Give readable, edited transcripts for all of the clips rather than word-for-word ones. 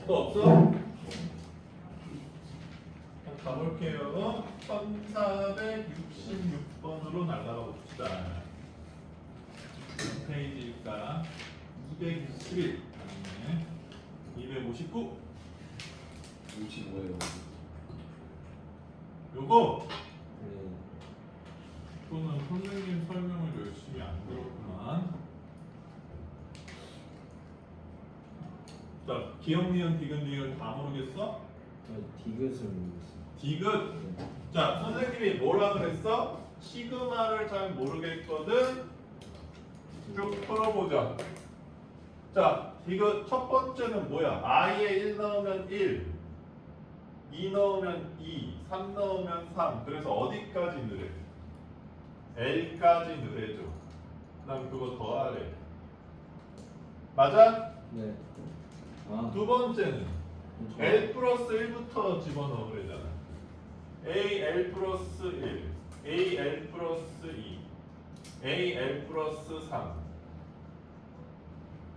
또 없어? 가볼게요. 1466번으로 날아가 봅시다. 몇 페이지일까? 261 아니네. 259 55예요. 요거 네. 또는 선생님 설명을 열심히 안 들었구만. 자, 기억, 니은, 디귿, 리을 다 모르겠어? 디귿을 모르겠어요. 디귿. 자, 선생님이 뭐라 그랬어? 시그마를 잘 모르겠거든. 쭉 풀어보자. 자, 디귿 첫 번째는 뭐야? i에 1 넣으면 1, 2 넣으면 2, 3 넣으면 3. 그래서 어디까지 느래? L까지 느래줘. 난 그거 더하래. 맞아? 네. 아, 두 번째는 저- L 플러스 1부터 집어넣어 그러잖아. AL 플러스 1, AL 플러스 2, AL 플러스 3.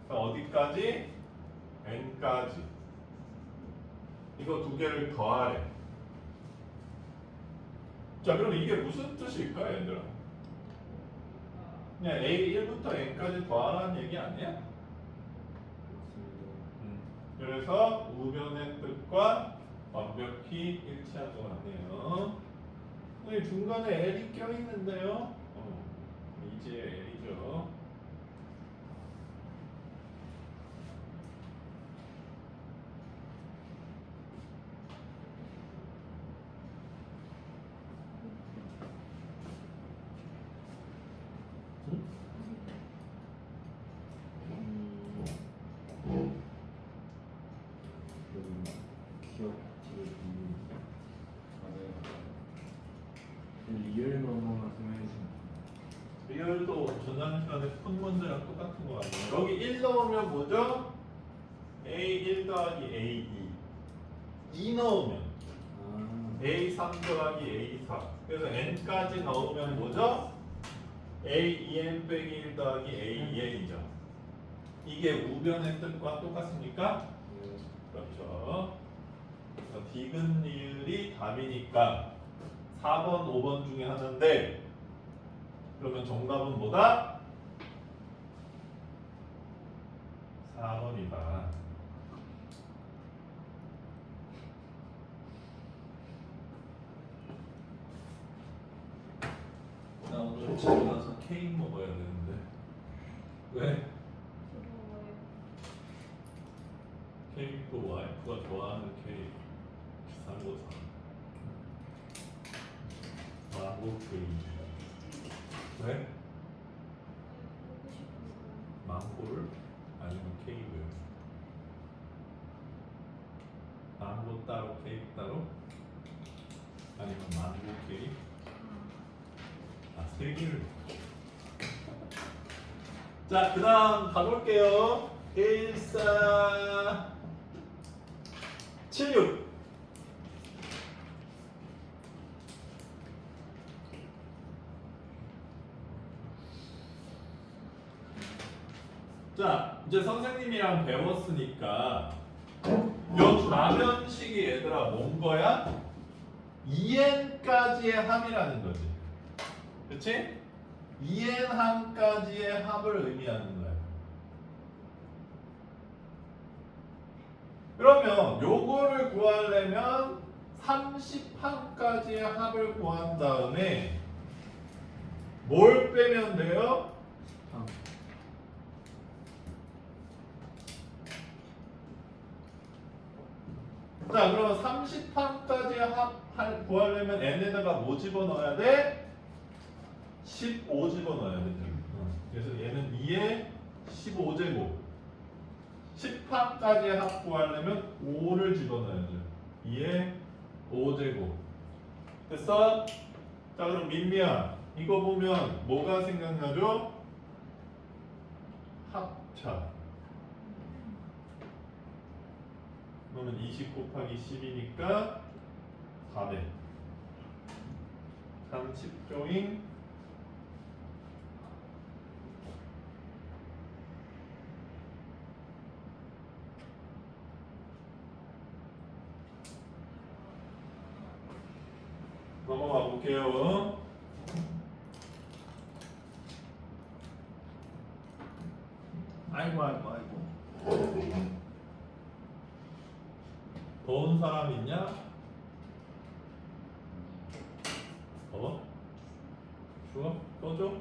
어디까지? N까지. 이거 두 개를 더하래. 자, 그럼 이게 무슨 뜻일까, 얘들아? 그냥 A1부터 N까지 더하라는 얘기 아니야? 그래서 우변의 뜻과 완벽히 일치한 것 같네요. 여기 중간에 L이 껴있는데요. 이제 L이죠. 기억 리얼 넘어 말씀해주신. 리얼도 전날 시간에 푼 문제랑 똑같은 거 같네요. 여기 1 넣으면 뭐죠? A1 더하기 A2. 2 넣으면 아, A3 더하기 A4. 그래서 N까지 넣으면 뭐죠? A2N 빼기 1 더하기 A2N이죠. 이게 우변의 뜻과 똑같습니까? 네. 그렇죠. 그래서 디귿 리을이 답이니까 4번, 5번 중에 하나인데 그러면 정답은 뭐다? 4번이다. 나 오늘 집에 가서 케이크 먹어야 되는데. 왜? 케이크도 와이프가 좋아하는 케이크 비싼 거 사. 망고 케이크. 왜? 망고를? 아니면 케이크를? 망고 따로 케이크 따로? 아니면 망고 케이크? 아, 세 개를. 자, 그 다음 가볼게요. 1, 4, 7, 6. 자, 이제 선생님이랑 배웠으니까 요 좌변식이 얘들아 뭔 거야? 2n까지의 합이라는 거지. 그치? 2n 항까지의 합을 의미하는 거야. 그러면 요거를 구하려면 30항까지의 합을 구한 다음에 뭘 빼면 돼요? 아, 자, 그럼 30항까지 합 구하려면 n에다가 뭐 집어넣어야 돼? 15 집어넣어야 돼. 그래서 얘는 2에 15제곱. 10항까지 합 구하려면 5를 집어넣어야 돼. 2에 5제곱. 됐어? 자, 그럼 민미야, 이거 보면 뭐가 생각나죠? 합차. 그러면 20 곱하기 10이니까 400. 30조인 볼게요. 아이고 아이고 아이고. 더운 사람 있냐? 더워? 추워? 꺼줘? 뭐?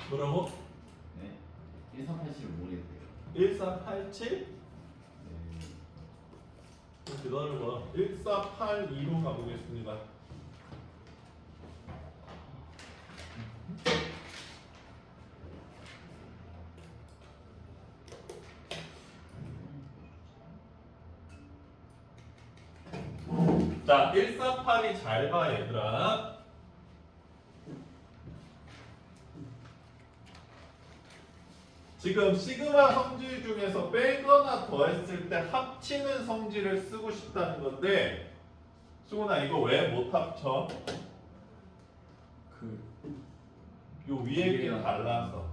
뭐라고? 네. 1387 모르겠어요. 1487? 네. 기다려봐. 1482로 가보겠습니다. 자, 148이 잘 봐, 얘들아. 지금 시그마 성질 중에서 빼거나 더했을 때 합치는 성질을 쓰고 싶다는 건데, 수근아 이거 왜 못 합쳐? 그 요 위에 게 달라서.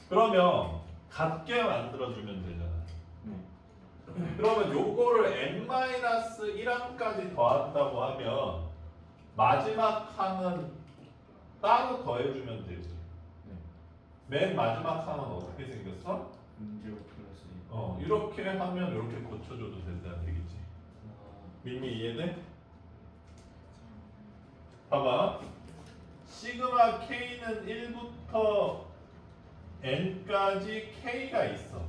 그러면 같게 만들어주면 되잖아. 네. 그러면 요거를 n-1항까지 더한다고 하면 마지막 항은 따로 더해주면 되지. 네. 맨 마지막 항은 어떻게 생겼어? 문제고 플러스 이렇게 하면 이렇게 고쳐줘도 된다는 얘기지. 민미 이해돼? 봐봐. 시그마 K는 1부터 N까지 K가 있어.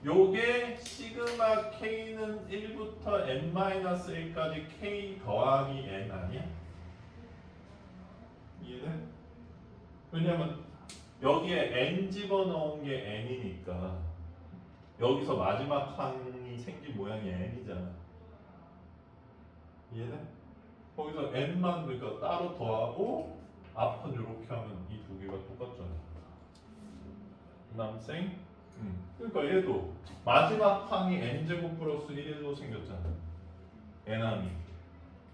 요게 시그마 K는 1부터 N-1까지 K 더하기 N 아니야? 이해돼? 왜냐면 여기에 N 집어넣은 게 N이니까 여기서 마지막 항이 생긴 모양이 N이잖아. 이해돼? 거기서 N만 그러니까 따로 더하고 앞은 이렇게 하면 이 두 개가 똑같잖아. 남생? 그러니까 얘도 마지막 항이 n제곱 플러스 1로 생겼잖아. n항이.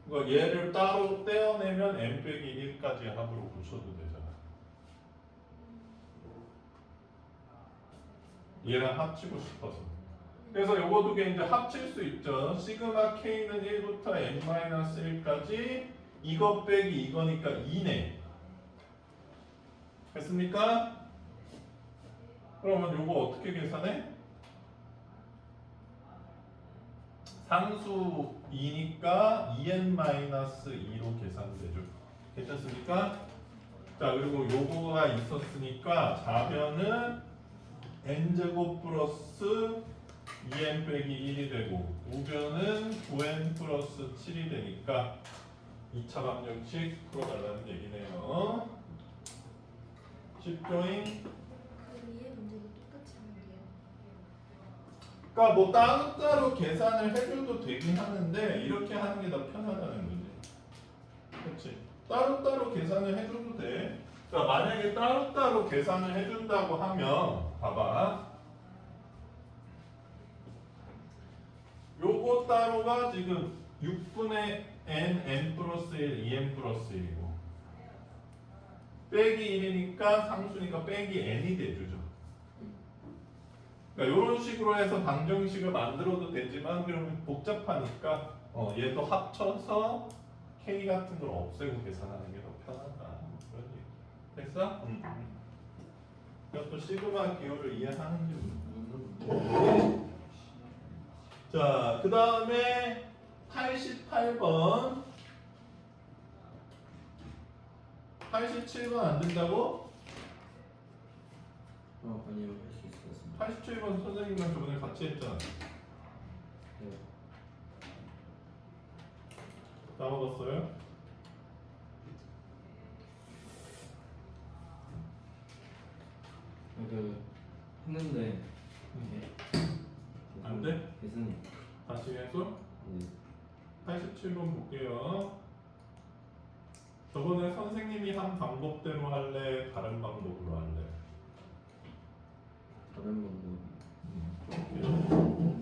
그러니까 얘를 따로 떼어내면 n 빼기 1까지 합으로 고쳐도 되잖아. 얘랑 합치고 싶어서. 그래서 요거 두 개 이제 합칠 수 있죠. 시그마 k는 1부터 n-1까지 이거 빼기 이거니까 2네. 됐습니까? 그러면 요거 어떻게 계산해? 상수 2니까 2n-2로 계산되죠. 괜찮습니까? 자, 그리고 요거가 있었으니까 좌변은 n제곱 플러스 2n 빼기 1이 되고 우변은 9n 플러스 7이 되니까 2차 방정식 풀어달라는 얘기네요. 쉽죠잉? 그 위에 문제도 똑같이 하면 돼요. 그러니까 뭐 따로따로 계산을 해줘도 되긴 하는데 이렇게 하는 게 더 편하다는 거지. 그렇지? 따로따로 계산을 해줘도 돼. 그러니까 만약에 따로따로 계산을 해준다고 하면 봐봐. 요거 따로가 지금 6분의 n 플러스 1, 2n 플러스 1이고 빼기 1이니까 상수니까 빼기 n이 돼주죠. 그러니까 이런 식으로 해서 방정식을 만들어도 되지만 그러면 복잡하니까 얘도 합쳐서 k 같은 걸 없애고 계산하는 게 더 편하다. 그런 얘기. 됐어? 이것도 시그마 기호를 이해하는지 모르겠는데. 자, 그 다음에 88번. 87번 안 된다고? 아니요, 할 수 있었습니다. 87번 선생님이랑 저번에 같이 했잖아. 네. 까먹었어요? 그 했는데 안 돼? 계산이 다시 해서 네. 87번 볼게요. 저번에 선생님이 한 방법대로 할래? 다른 방법으로 할래? 다른 방법 볼게요.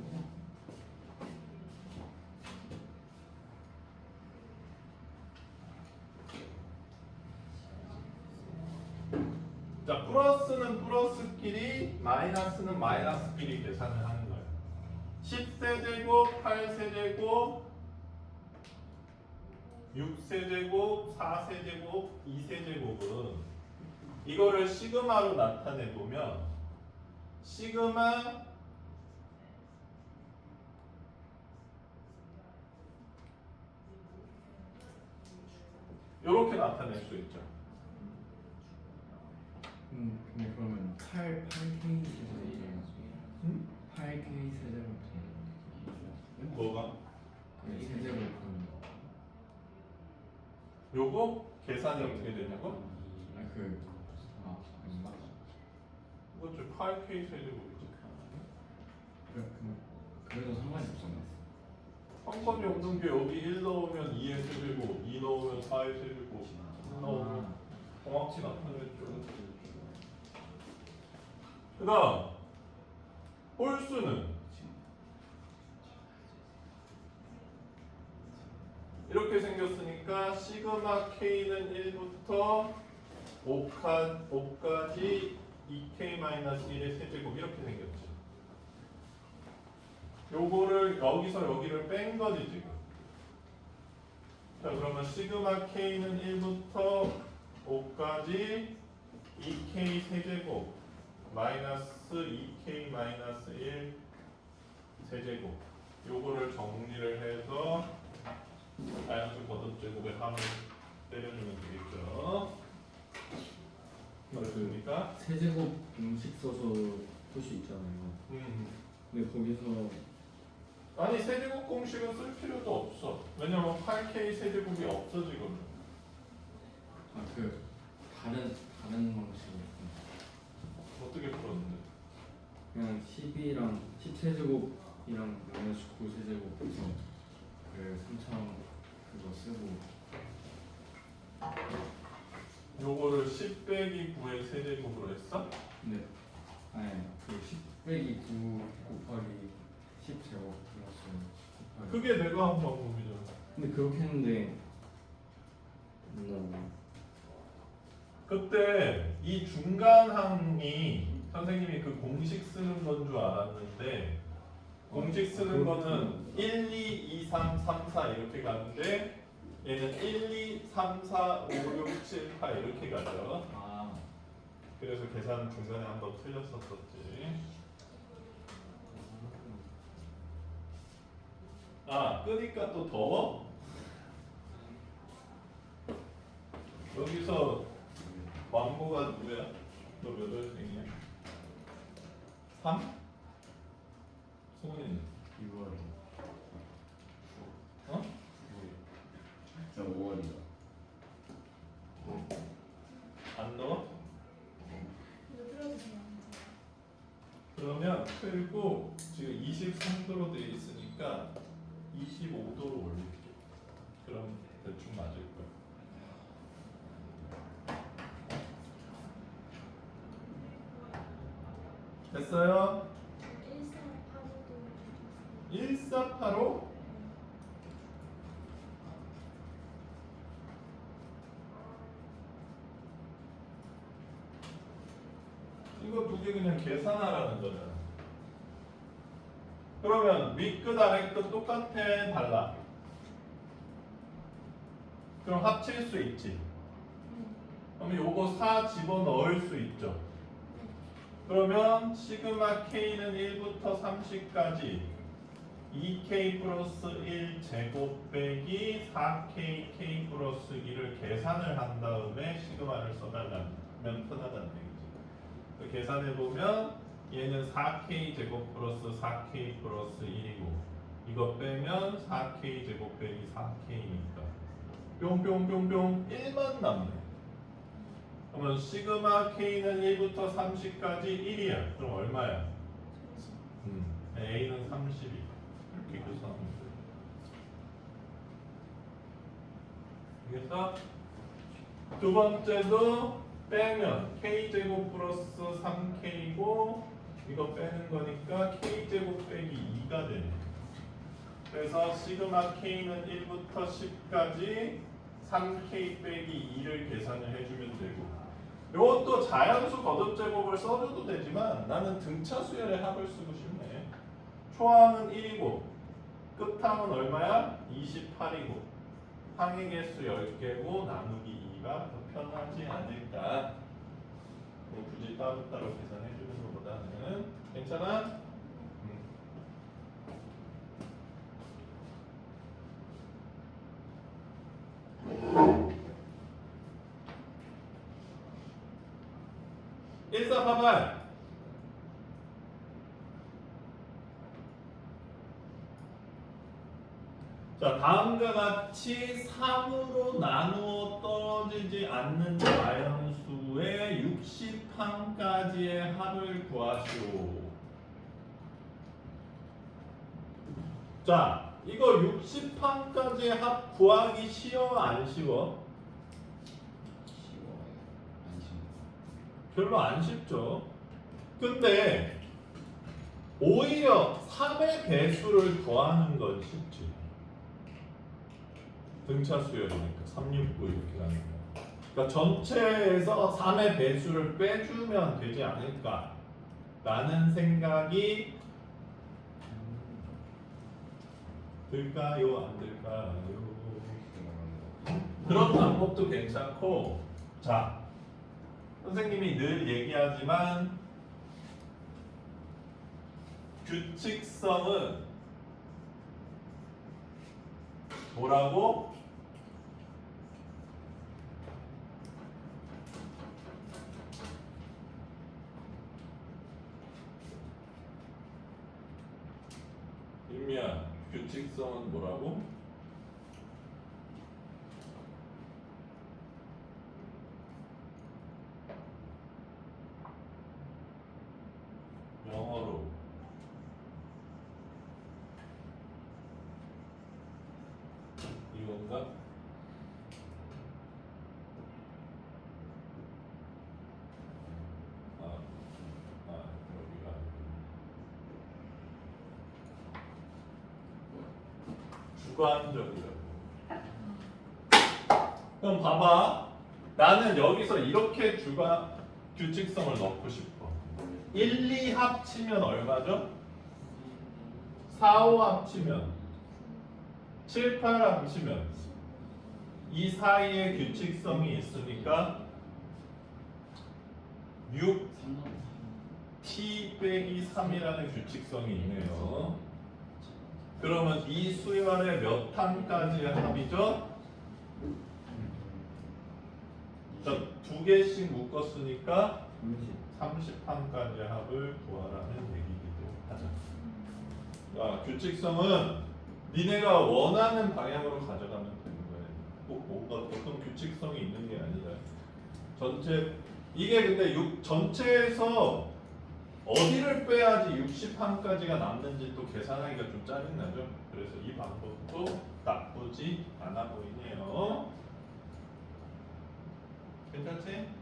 플러스는 플러스끼리 마이너스는 마이너스끼리 계산을 하는 거예요. 10세제곱, 8세제곱, 6세제곱, 4세제곱, 2세제곱은 이거를 시그마로 나타내 보면 시그마 이렇게 나타낼 수 있죠. 근데 그러면 8K 세제곱 음? 8K 세제곱 뭐가? 세제곱 요거 계산이 어떻게 되냐고? 아닌가? 이거 좀 8K 세제곱이지. 그래도 상관이 없잖아. 상관이 없는 게 여기 1 넣으면 2의 세제곱, 2 넣으면 4의 세제곱, 3 넣으면 정확히 나타냈죠. 그 다음 홀수는 이렇게 생겼으니까 시그마 K는 1부터 5까지 2K-1의 세제곱 이렇게 생겼지. 요거를 여기서 여기를 뺀 거지 지금. 자 그러면 시그마 K는 1부터 5까지 2K 세제곱 마이너스 2K 마이너스 1 세제곱. 요거를 정리를 해서 마이너스 겉없제곱에 함을 때려주면 되겠죠. 그렇습니까? 세제곱 공식 써서 풀 수 있잖아요. 근데 거기서 아니 세제곱 공식은 쓸 필요도 없어. 왜냐면 8K 세제곱이 없어지거든. 다른 방식으로 어떻게 풀었는데? 그냥 10이랑 10세제곱이랑 마이너스 9세제곱에서 그 3차원 그거 쓰고 요거를 10 빼기 9의 세제곱으로 했어? 근데 아니 그 10 빼기 9 곱하기 10제곱 플러스 곱하기 그게 내가 한 방법이잖아. 근데 그렇게 했는데 그때 이 중간항이 선생님이 그 공식 쓰는 건 줄 알았는데 공식 쓰는 거는 1, 2, 2, 3, 3, 4 이렇게 가는데 얘는 1, 2, 3, 4, 5, 6, 7, 8 이렇게 가죠. 그래서 계산 중간에 한번 틀렸었었지. 아 끄니까 또 더워? 여기서 왕고가 누구야? 너 몇 월생이야? 3? 승훈이는? 6월. 어? 저 5월이요. 안 넣어? 이거 풀어주세요. 그러면 틀고 지금 23도로 되어 있으니까 25도로 올릴게. 그럼 대충 맞을 거야. 됐어요? 1485도 1485? 이거 두 개 그냥 계산하라는 거잖아. 그러면 윗끝 아래끝 똑같아 달라? 그럼 합칠 수 있지. 그러면 요거 4 집어넣을 수 있죠. 그러면 시그마 K는 1부터 30까지 2K 플러스 1 제곱 빼기 4K K 플러스 1을 계산을 한 다음에 시그마를 써달라면 편하다는 얘기지. 계산해보면 얘는 4K 제곱 플러스 4K 플러스 1이고 이거 빼면 4K 제곱 빼기 4K니까 뿅뿅뿅뿅 1만 남네. 그러면 시그마 K는 1부터 30까지 1이야. 그럼 얼마야? A는 32. 이렇게 계산하면 돼. 알겠어? 두 번째도 빼면 K제곱 플러스 3K고 이거 빼는 거니까 K제곱 빼기 2가 되네. 그래서 시그마 K는 1부터 10까지 3K 빼기 2를 계산을 해주면 되고 요것도 자연수 거듭 제곱을 써줘도 되지만 나는 등차 수열의 합을 쓰고 싶네. 초항은 1이고 끝항은 얼마야? 28이고 항의 개수 10개고 나누기 2가 더 편하지 않을까. 뭐 굳이 따로따로 계산해 주는 것보다는 괜찮아? 1488. 자, 다음과 같이 3으로 나누어 떨어지지 않는 자연수의 60항까지의 합을 구하시오. 자, 이거 60항까지의 합 구하기 쉬워 안 쉬워? 쉬워요. 안 쉬워. 별로 안 쉽죠. 근데 오히려 3의 배수를 더하는 건 쉽지. 등차 수열이니까 369 이렇게 가는 거. 그러니까 전체에서 3의 배수를 빼주면 되지 않을까 라는 생각이 들까요? 안 들까요? 그런 방법도 괜찮고, 자, 선생님이 늘 얘기하지만 규칙성은 뭐라고? 윤미야, 규칙성은 뭐라고? 영어로 이건가? 여기가 주관적이라고. 그럼 봐봐. 나는 여기서 이렇게 규칙성을 넣고 싶어. 1, 2 합치면 얼마죠? 4, 5 합치면 7, 8 합치면 이 사이에 규칙성이 있으니까 6 t 빼기 3이라는 규칙성이 있네요. 그러면 이 수열의 몇 항까지의 합이죠? 자, 2개씩 묶었으니까 30항까지의 합을 구하라는 얘기기도 하죠. 자, 규칙성은 니네가 원하는 방향으로 가져가면 되는 거예요. 꼭 뭔가 어떤 규칙성이 있는 게 아니라 전체 이게 근데 전체에서 어디를 빼야지 60항까지가 남는지 또 계산하기가 좀 짜증나죠. 그래서 이 방법도 나쁘지 않아 보이네요. 괜찮지?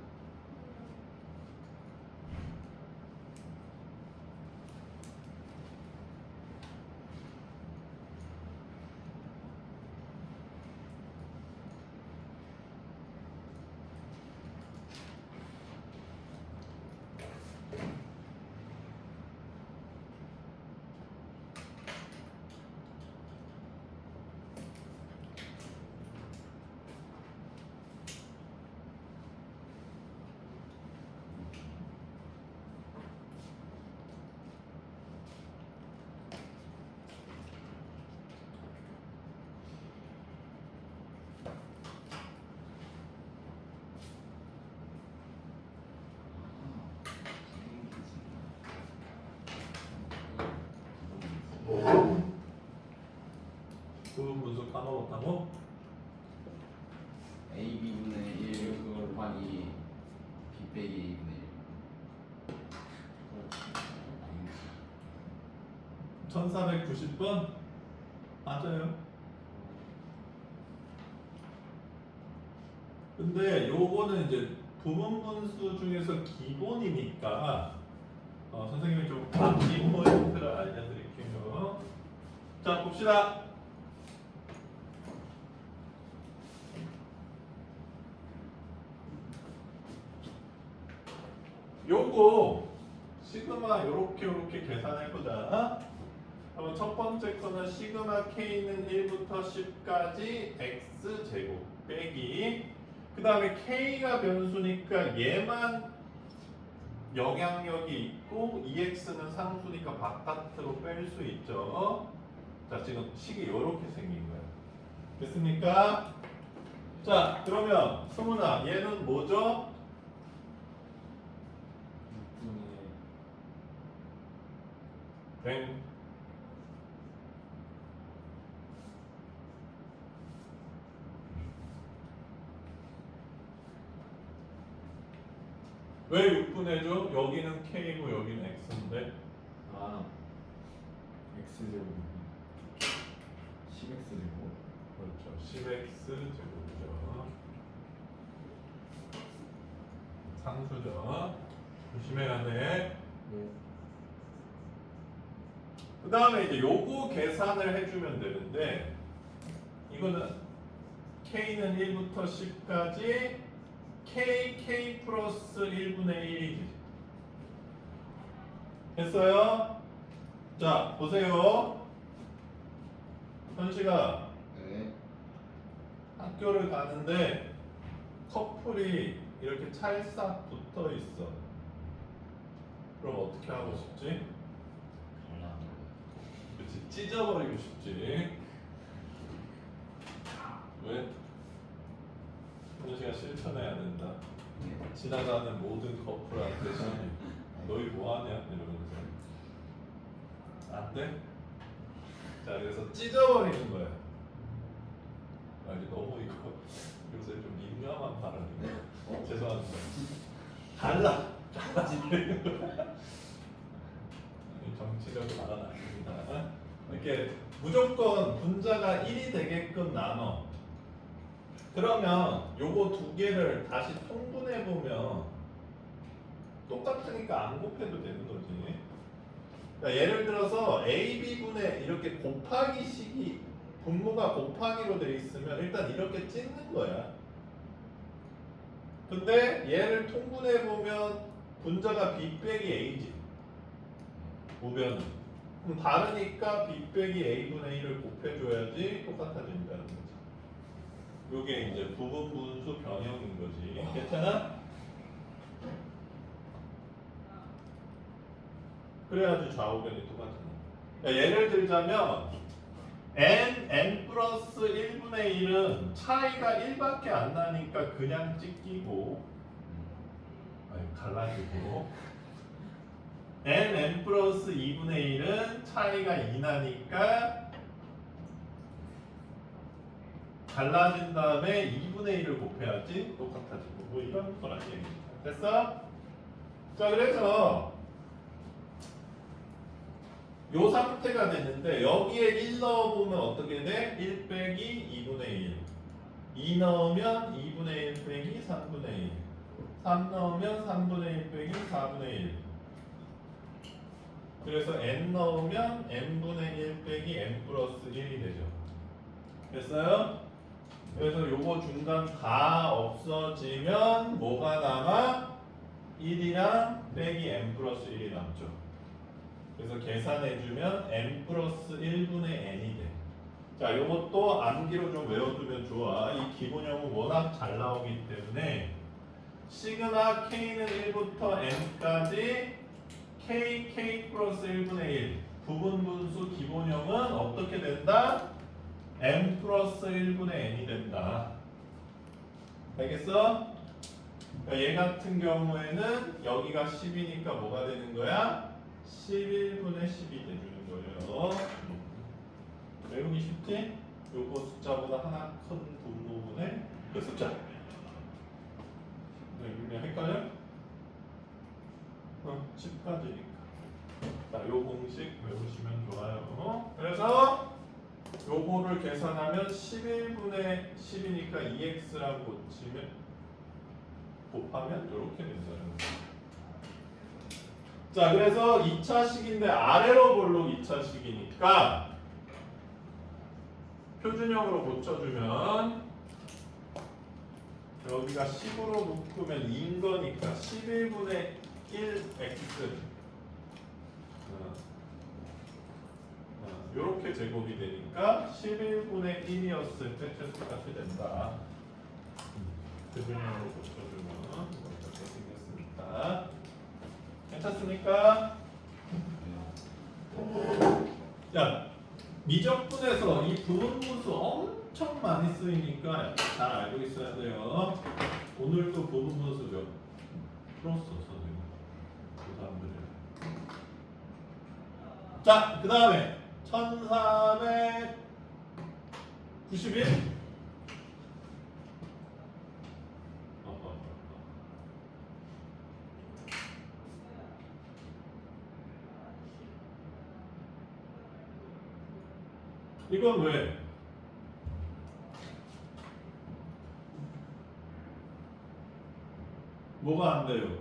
부분 분수 까먹었다고? A B분의 1 그걸 곱하기 B 빼기 A분의 1 1490번? 맞아요. 근데 요거는 이제 부분 분수 중에서 기본이니까 선생님이 좀 암기 포인트를 알려드릴게요. 자, 봅시다. 요거 시그마 요렇게 계산해보자. 그럼 첫 번째 거는 시그마 k는 1부터 10까지 x제곱 빼기 그 다음에 k가 변수니까 얘만 영향력이 있고 EX는 상수니까 바깥으로 뺄 수 있죠. 자, 지금 식이 이렇게 생긴 거예요. 됐습니까? 자, 그러면 승훈아, 얘는 뭐죠? 6분의 뱅. 왜 6분의 줘? 여기는 k고 여기는 x인데. 아 x제곱 10x제곱 그렇죠. 10x 제곱이죠. 상수죠. 조심해야 돼. 네. 그 다음에 이제 요거 계산을 해주면 되는데 이거는 k는 1부터 10까지 k 플러스 1분의 1이지. 됐어요? 자, 보세요. 현식아, 네. 학교를 가는데 커플이 이렇게 찰싹 붙어 있어. 그럼 어떻게 하고 싶지? 그렇지, 찢어버리고 싶지. 왜? 현식아 실천해야 된다. 지나가는 모든 커플한테 시비. 너희 뭐하냐? 이러면서. 안 돼? 자, 그래서 찢어버리는 거야. 아, 이제 너무 이거 요새 좀 민감한 발언이네. 죄송합니다. 갈라지는 거야. 정치적 발언 아닙니다. 이렇게 무조건 분자가 1이 되게끔 나눠. 그러면 요거 두 개를 다시 통분해 보면 똑같으니까 안 곱해도 되는 거지. 그러니까 예를 들어서 A, B분의 이렇게 곱하기식이 분모가 곱하기로 돼 있으면 일단 이렇게 찢는 거야. 근데 얘를 통분해 보면 분자가 B 빼기 A지. 우변은. 그럼 다르니까 B 빼기 A분의 1을 곱해줘야지 똑같아진다는 거지. 요게 이제 부분 분수 변형인 거지. 괜찮아? 그래야지 좌우변이 똑같은 거야. 예를 들자면 n 플러스 1분의 1은 차이가 1밖에 안 나니까 그냥 찍히고 아니 갈라지고 n 플러스 2분의 1은 차이가 2 나니까 갈라진 다음에 2분의 1을 곱해야지 똑같아지고 뭐 이런 거란 얘기입니다. 됐어? 자, 그래서 요 상태가 됐는데 여기에 1 넣어보면 어떻게 돼? 1 빼기 2분의 1 2 넣으면 2분의 1 빼기 3분의 1 3 넣으면 3분의 1 빼기 4분의 1 그래서 n 넣으면 n분의 1 빼기 n 플러스 1이 되죠. 됐어요? 그래서 요거 중간 다 없어지면 뭐가 남아? 1이랑 빼기 n 플러스 1이 남죠. 그래서 계산해주면 n 플러스 1분의 n이 돼. 자, 요것도 암기로 좀 외워두면 좋아. 이 기본형은 워낙 잘 나오기 때문에 시그마 k는 1부터 n까지 k 플러스 1분의 1 부분 분수 기본형은 어떻게 된다? n 플러스 1분의 n이 된다. 알겠어? 그러니까 얘 같은 경우에는 여기가 10이니까 뭐가 되는 거야? 11분의 10이 돼주는 거예요. 외우기 쉽지? 요거 숫자보다 하나 큰 분모분의 그 숫자. 네, 헷갈려? 10까지니까. 자, 요 공식 외우시면 좋아요. 그래서 요거를 계산하면 11분의 10이니까 2x랑 곱하면 이렇게 된다는 거예요. 자, 그래서 2차식인데 아래로 볼록 2차식이니까 표준형으로 고쳐주면 여기가 10으로 묶으면 2인 거니까 11분의 1x 이렇게 제곱이 되니까 11분의 1이었을 때 최소값이 된다. 대변형으로 고쳐주면 이렇게 생겼습니다. 괜찮습니까? 야, 미적분에서 이 부분분수 엄청 많이 쓰이니까 잘 알고 있어야 돼요. 오늘도 부분분수 몇 풀었어, 선생님. 그 사람들이. 자, 그 다음에 1491. 이건 왜? 뭐가 안 돼요?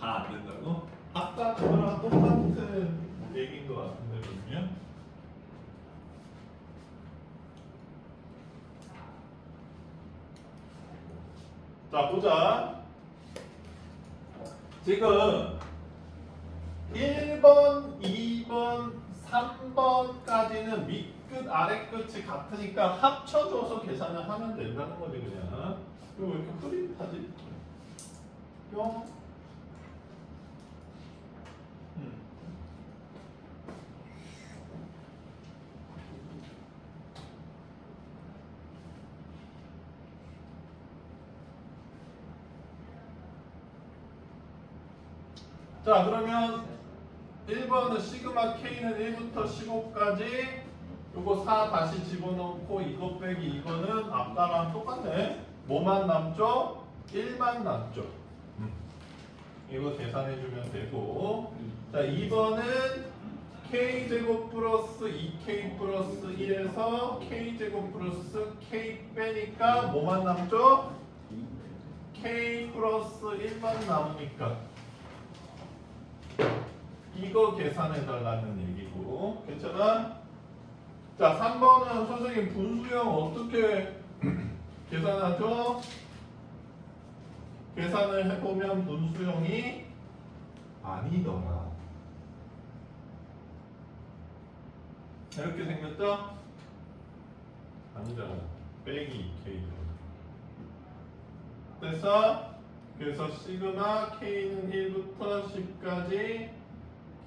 다 안 된다고? 아까 그거랑 똑같은 얘기인 것 같은데 그러면? 자 보자. 지금 1번, 2번, 3번까지는 밑끝, 아래끝이 같으니까 합쳐줘서 계산을 하면 된다는 거지 그냥. 이거 왜 이렇게 흐릿하지? 뿅. 자 그러면 1번은 시그마 K는 1부터 15까지 요거 4 다시 집어넣고 이거 빼기 이거는 아까랑 똑같네. 뭐만 남죠? 1만 남죠. 이거 계산해주면 되고. 자 2번은 K제곱 플러스 2K 플러스 1에서 K제곱 플러스 K 빼니까 뭐만 남죠? K 플러스 1만 남으니까 이거 계산해달라는 얘기고. 괜찮아? 자 3번은 선생님 분수형 어떻게 계산하죠? 계산을 해보면 분수형이 아니더라. 이렇게 생겼죠? 아니잖아. 빼기 2K. 그래서 시그마 K는 1부터 10까지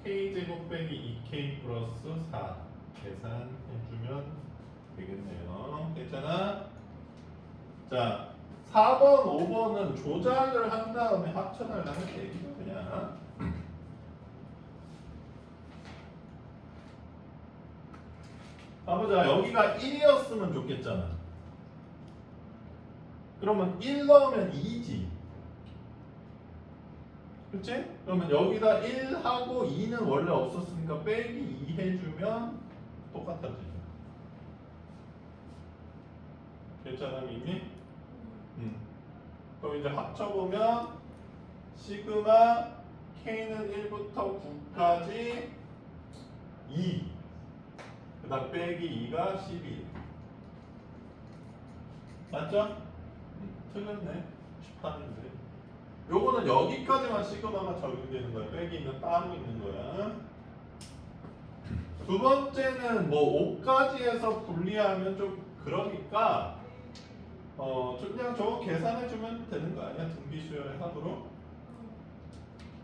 K제곱 빼기 2K 플러스 4 계산해주면 되겠네요. 괜찮아? 자 4번, 5번은 조작을 한 다음에 합쳐달라는 얘기죠 그냥. 봐보자. 여기가 1이었으면 좋겠잖아. 그러면 1 넣으면 2지. 그치? 그러면 여기다 1하고 2는 원래 없었으니까 빼기 2 해주면 똑같아지죠. 괜찮아 미미? 그럼 이제 합쳐보면 시그마 K는 1부터 9까지 2 그 다음 빼기 2가 12 맞죠? 틀렸네. 18인데 요거는 여기까지만 시그마가 적용되는 거야. 빼기는 따로 있는 거야. 두 번째는 뭐 5까지에서 분리하면 좀 그러니까 그냥 저거 계산해주면 되는 거 아니야? 등비수열의 합으로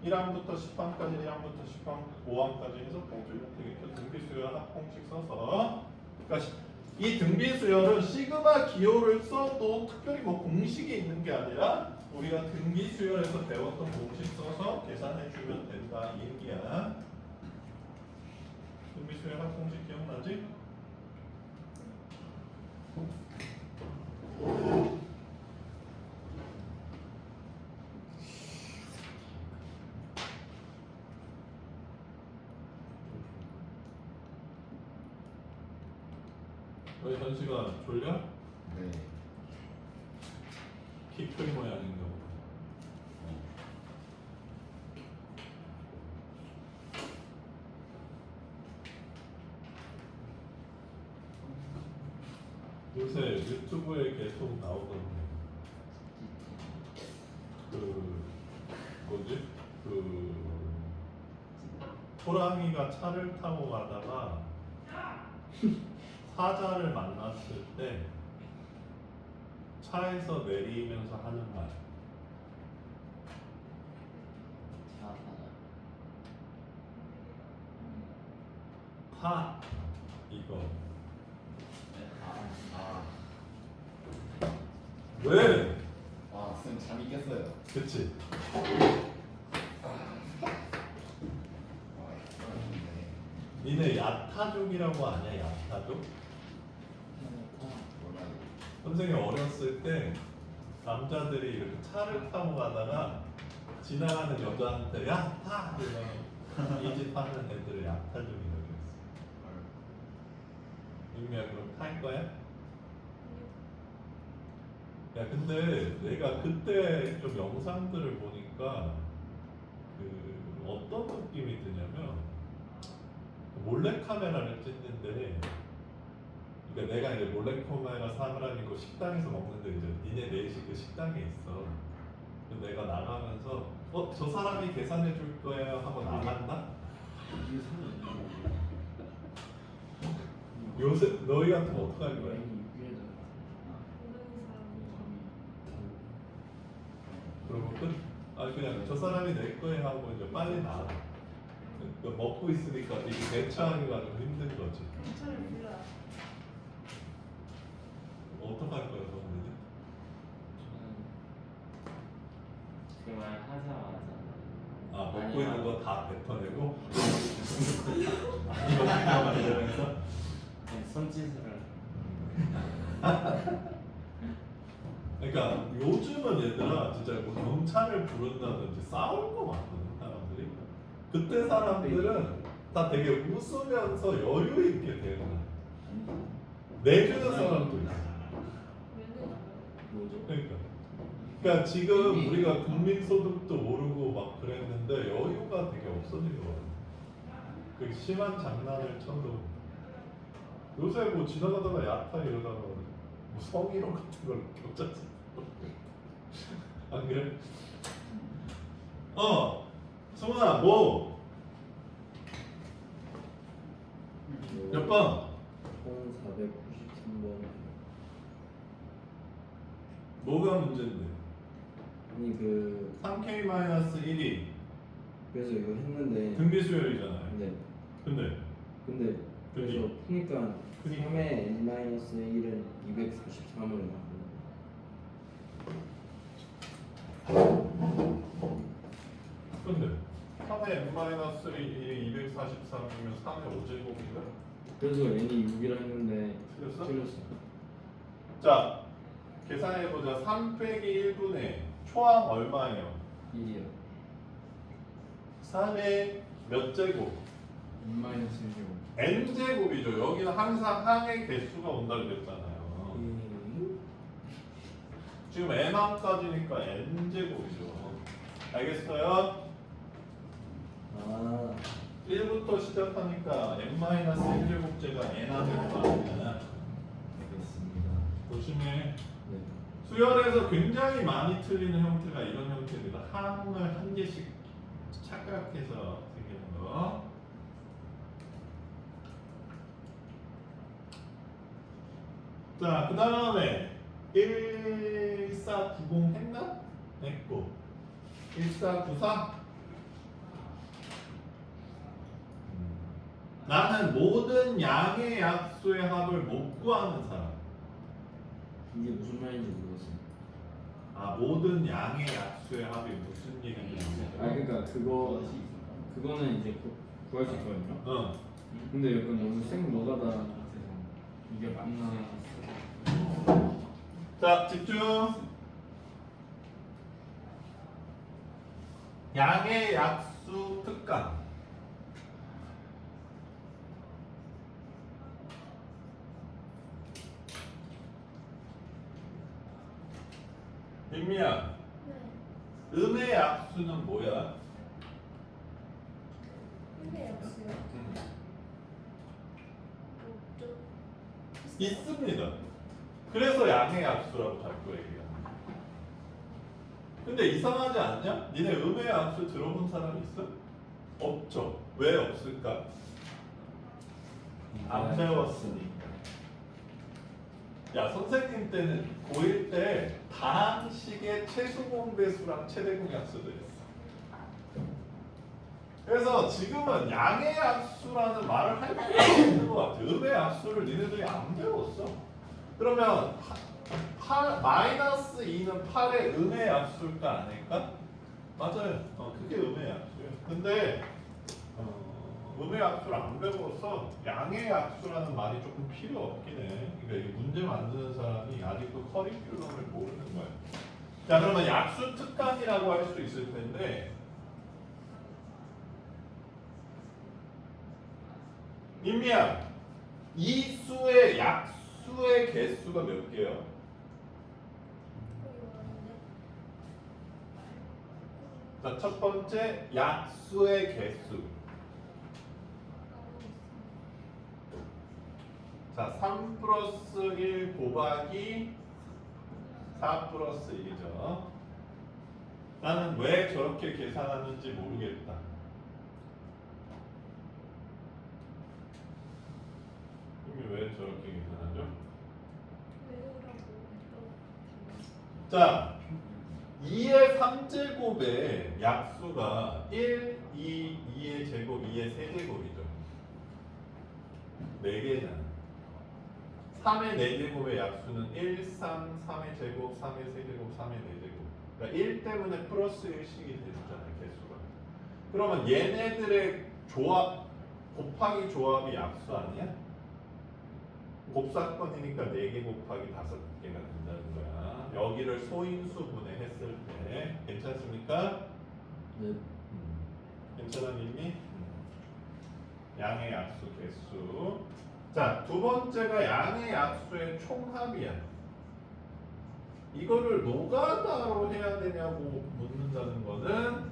1항부터 10항까지 1항부터 10항 5항까지 해서 빼주면 되겠죠. 등비수열 합 공식 써서. 그러니까 이 등비수열은 시그마 기호를 써도 특별히 뭐 공식이 있는 게 아니라 우리가 등비수열에서 배웠던 공식 써서 계산해주면 된다 이 얘기야. 등비수열 합 공식 기억나지? 왜 현수가 졸려? 네. 키 큰 모양인가 보다. 요새 유튜브에 계속 나오던데 호랑이가 차를 타고 가다가 사자를 만났을 때 차에서 내리면서 하는 말. 자, 타 이거. 왜? 아, 쌤 잠이 깼어요. 그치? 니네 야타족이라고 아냐? 야타족? 몰라요. 선생님 어렸을 때 남자들이 이렇게 차를 타고 가다가 지나가는 여자한테 야 타! 이러면 이집 하는 애들을 야타족이라고 했어. 윤미야 그럼 탈 거야? 야 근데 내가 그때 좀 영상들을 보니까 그 어떤 느낌이 드냐면 몰래카메라를 찍는데 그러니까 내가 이제 몰래카메라 사람이고 식당에서 먹는데 이제 니네 넷이 그 식당에 있어. 그래서 내가 나가면서 저 사람이 계산해 줄 거예요 하고 나간다? 요새 너희 같으면 어떡할 거야? 모르는 사람이 그러고 끝? 아니 그냥 저 사람이 내 거예요 하고 이제 빨리 나가. 그러니까 먹고 있으니까 이게 대처하기가 좀 힘든 거지. 경찰을 불러요. 어떡할 거야 너는? 그말 하자마자 아 먹고 있는 거 다 뱉어내고 이거 생각만 이러면서 손짓을 그러니까 요즘은 얘들아 진짜 뭐 경찰을 부른다든지 싸울 거 많거든 사람들이. 그때 사람들은 다 되게 웃으면서 여유 있게 대응해. 내주는 사람도 있어. 왜는 뭐죠? 그러니까 지금 우리가 국민소득도 오르고 막 그랬는데 여유가 되게 없어진 거 같아. 그 심한 장난을 쳐도 요새 뭐 지나가다가 야타 이러다가 뭐 성희롱 같은 걸 겹쳤어. 안 그래? 승훈아 뭐? 몇 번? 1493번. 뭐가 문제인데? 아니 3K-1이 그래서 이거 했는데 등비 수열이잖아요. 근데 근데 그래서 푸니까 그니까. 3의 n-1은 243으로 나고 근데 3의 n-1이 243이면 3의 5제곱인가? 그래서 n이 6이라 했는데 틀렸어? 틀렸어. 자 계산해보자. 3 빼기 1분의 초항 얼마예요? 1이요. 3의 몇 제곱? n-1제곱. n제곱이죠. 여기는 항상 항의 개수가 온다 그랬잖아요. 지금 n항까지니까 n제곱이죠. 알겠어요? 아 1부터 시작하니까 n-1제곱제가 n항일 거 아니야. 알겠습니다. 조심해. 네. 수열에서 굉장히 많이 틀리는 형태가 이런 형태입니다. 항을 한 개씩 착각해서 생기는 거. 자, 그 다음에 1490 했나? 했고 1494 나는 모든 양의 약수의 합을 못 구하는 사람. 이게 무슨 말인지 모르겠어요. 아, 모든 양의 약수의 합이 무슨 얘기인지 아 그러니까 그거는 이제 구할 수 있거든요. 근데 약간 너무 생노가다 같아서 이게 맞나? 자, 집중. 양의 약수 특강. 민미야, 네. 음의 약수는 뭐야? 근데 역시요. 좀 있습니다. 그래서 양의 약수라고 자꾸 얘기해요. 근데 이상하지 않냐? 니네 음의 약수 들어본 사람 있어? 없죠. 왜 없을까? 안 배웠으니까. 야, 선생님 때는 고1 때 다항식의 최소공배수랑 최대공약수도 있어. 그래서 지금은 양의 약수라는 말을 할 필요가 없는 것 같아. 음의 약수를 니네들이 안 배웠어. 그러면 마이너스 2는 8의 음의 약수일까 아닐까? 맞아요. 그게 음의 약수예요. 근데 음의 약수를 안 배워서 양의 약수라는 말이 조금 필요 없긴 해. 그러니까 이게 문제 만드는 사람이 아직도 커리큘럼을 모르는 거야. 자, 그러면 약수 특강이라고 할 수 있을 텐데 민미야, 이 수의 약수의 개수가 몇 개요? 자, 첫 번째 약수의 개수. 자, 3 플러스 1 곱하기 4 플러스 1이죠. 나는 왜 저렇게 계산하는지 모르겠다. 이게 왜 저렇게 계산하죠? 자, 2의 3제곱의 약수가 1, 2, 2의 제곱, 2의 세제곱이죠. 4개잖아. 3의 4제곱의 약수는 1, 3, 3의 제곱, 3의 세제곱, 3의 4제곱. 그러니까 1 때문에 플러스 1씩이 되잖아요, 개수가. 그러면 얘네들의 조합, 곱하기 조합이 약수 아니야? 곱사건이니까 4개 곱하기 5개가 된다는 거야. 여기를 소인수분해 했을 때 괜찮습니까? 네. 괜찮아 님이? 양의 약수 개수. 자, 두 번째가 양의 약수의 총합이야. 이거를 노가다로 해야 되냐고 묻는다는 거는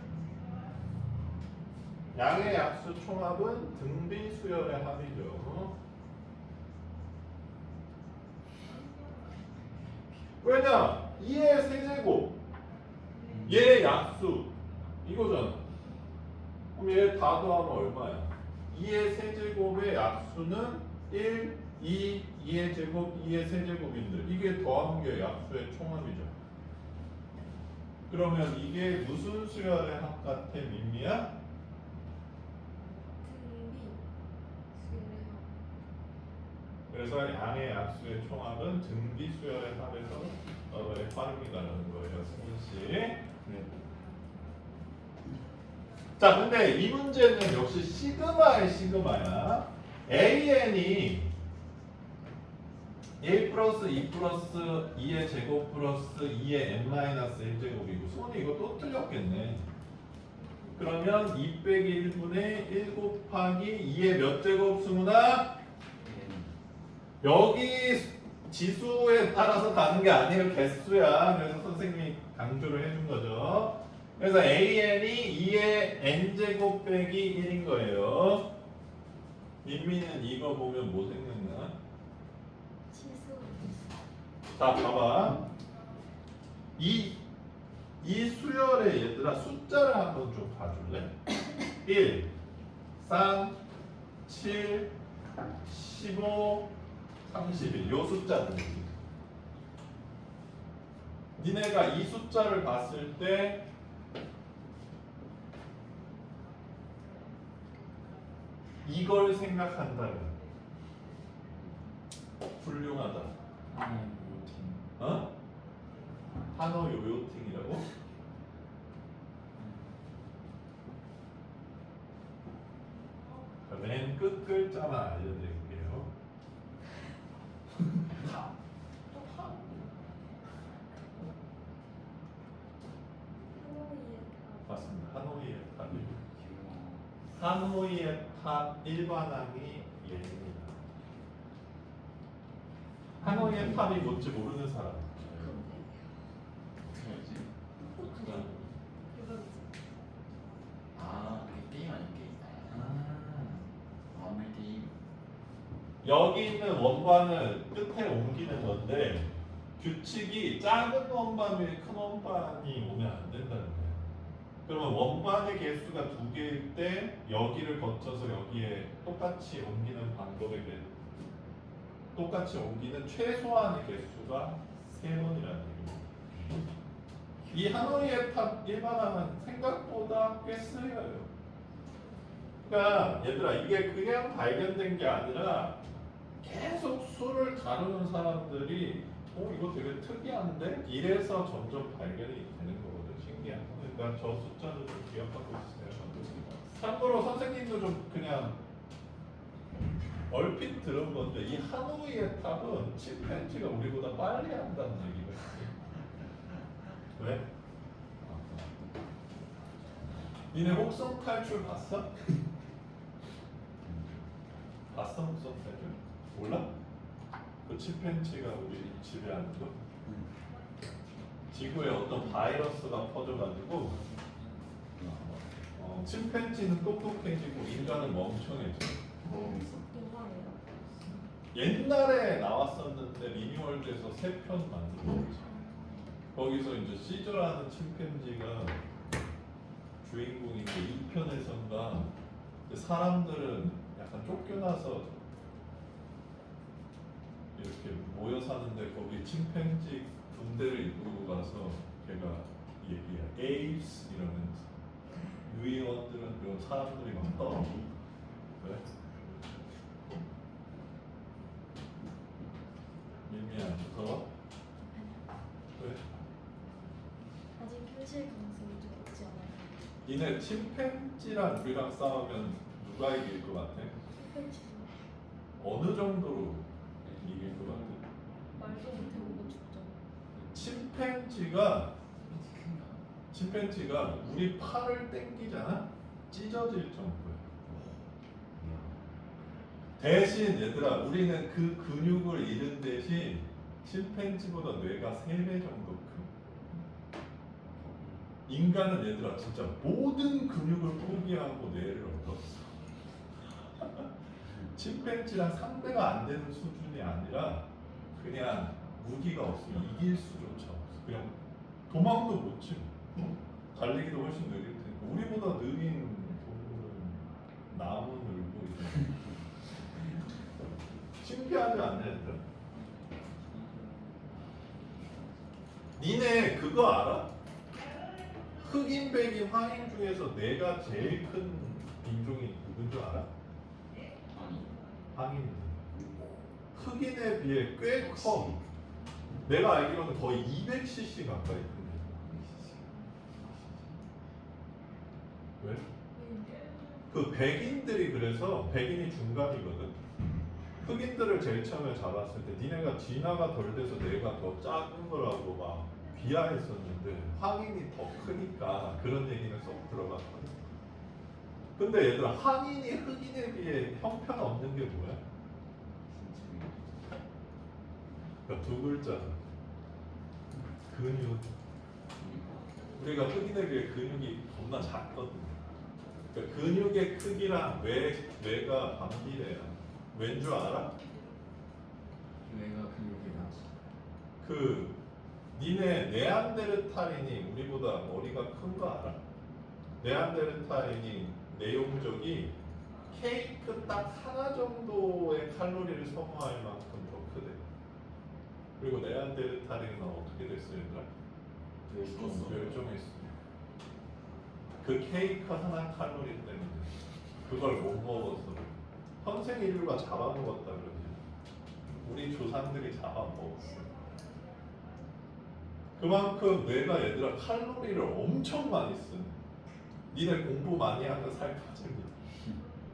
양의 약수 총합은 등비수열의 합이죠. 왜냐? 2의 세제곱 얘 약수 이거잖아. 그럼 얘 다 더하면 얼마야? 2의 세제곱의 약수는 1, 2, 2의 제곱, 2의 세제곱인데 이게 더한 게 약수의 총합이죠. 그러면 이게 무슨 수열의 합 같아, 민미야? 그래서 양의 약수의 총합은 등비수열의 합에서 활용이라는 거예요, 승훈 씨. 네. 자, 근데 이 문제는 역시 시그마의 시그마야. AN이 1 플러스 2 플러스 2의 제곱 플러스 2의 n-1제곱이고 손이 이거 또 틀렸겠네. 그러면 2 빼기 1분의 1 곱하기 2의 몇 제곱 승훈아? 여기 지수에 따라서 가는 게 아니에요. 개수야. 그래서 선생님이 강조를 해준 거죠. 그래서 AN이 2의 n제곱 빼기 1인 거예요. 민미는 이거 보면 뭐 생각나? 자, 봐봐. 이 수열의 얘들아 숫자를 한번 좀 봐줄래? 1, 3, 7, 15, 31. 요 숫자들. 니네가 이 숫자를 봤을 때 이걸 생각한다면 훌륭하다. 어? 한어 요요팅이라고? 맨 끝 글자만 알려드릴게요. 맞습니다. 하노이의 탑이. 하노이의 탑 일반항이 얘입니다. 하노이의 탑이 뭔지 모르는 사람. 아, 이게 게임 아닌 게임. 아무 게임. 여기 있는 원반을 끝에 옮기는 건데 규칙이 작은 원반 위에 큰 원반이 오면 안 된다는 거예요. 그러면 원반의 개수가 2개일 때 여기를 거쳐서 여기에 똑같이 옮기는 방법에 대해 똑같이 옮기는 최소한의 개수가 3번이라는 얘기입니다. 이 하노이의 탑 일반화는 생각보다 꽤 쓰여요. 그러니까 얘들아 이게 그냥 발견된 게 아니라 계속 수를 다루는 사람들이 이거 되게 특이한데? 이래서 점점 발견이 되는 거거든. 신기한 거. 그러니까 저 숫자도 좀 기억하고 있어요. 참고로 선생님도 좀 그냥 얼핏 들은 건데 이 하노이의 탑은 침팬지가 우리보다 빨리 한다는 얘기가 있어요. 왜? 니네 혹성 탈출 봤어? 봤어 혹성 탈출? 몰라? 그 침팬지가 우리 지배하는 거? 지구에 어떤 바이러스가 퍼져가지고 침팬지는 똑똑해지고 인간은 멍청해져. 영화예요. 옛날에 나왔었는데 미니월드에서 3편 만들었지. 거기서 이제 시저라는 침팬지가 주인공인데 2편에선가 사람들은 약간 쫓겨나서 이렇게 모여 사는데 거기 침팬지 군대를 이끌고 가서 걔가 얘기야. 에이스 이러면서 유의원들은 그런 사람들이 막 떠. 왜? 미미야 무서워? 왜? 아직 현실 가능성이 좀 없지 않아요? 니네 침팬지랑 우리랑 싸우면 누가 이길 것 같아? 침팬지 어느 정도로 이길 것 같아? 말도 못해보고 죽죠. 침팬지가 우리 팔을 당기잖아? 찢어질 정도야. 대신 얘들아 우리는 그 근육을 잃은 대신 침팬지보다 뇌가 3배 정도 크. 인간은 얘들아 진짜 모든 근육을 포기하고 뇌를 얻었어. 침팬지랑 상대가 안 되는 수준이 아니라 그냥 무기가 없으면 이길 수조차 없어. 그냥 도망도 못 치고 달리기도 훨씬 느릴 테니까 우리보다 느린 동물은 나무 늘고 이제 신기하지 않냐 얘들아? 니네 그거 알아? 흑인, 백인, 황인 중에서 내가 제일 큰 인종이 누군 줄 알아? 황인. 흑인에 비해 꽤 커. 내가 알기로는 거의 200cc 가까이 큽니다. 왜? 그 백인들이 그래서 백인이 중간이거든. 흑인들을 제일 처음에 잡았을 때 니네가 진화가 덜 돼서 내가 더 작은 거라고 막 비하했었는데 황인이 더 크니까 그런 얘기는 쏙 들어갔거든. 근데 얘들아 황인이 흑인에 비해 형편없는 게 뭐야? 그러니까 2글자 근육. 우리가 흑인에 비해 근육이 겁나 작거든. 그러니까 근육의 크기랑 뇌가 반비례야. 왠 줄 알아? 뇌가 근육이라. 그 니네 네안데르탈인이 우리보다 머리가 큰 거 알아? 네안데르탈인이 내용적이 케이크 딱 하나 정도의 칼로리를 소모할 만큼 더 크대. 그리고 네안데르탈인은 어떻게 됐어 얘들아? 멸종했어. 그 케이크 하나 칼로리 때문에 그걸 못 먹어서 현생 인류가 잡아먹었다 그러지. 우리 조상들이 잡아먹었어. 그만큼 뇌가 얘들아 칼로리를 엄청 많이 쓰. 니네 공부 많이 하면 살 빠집니다.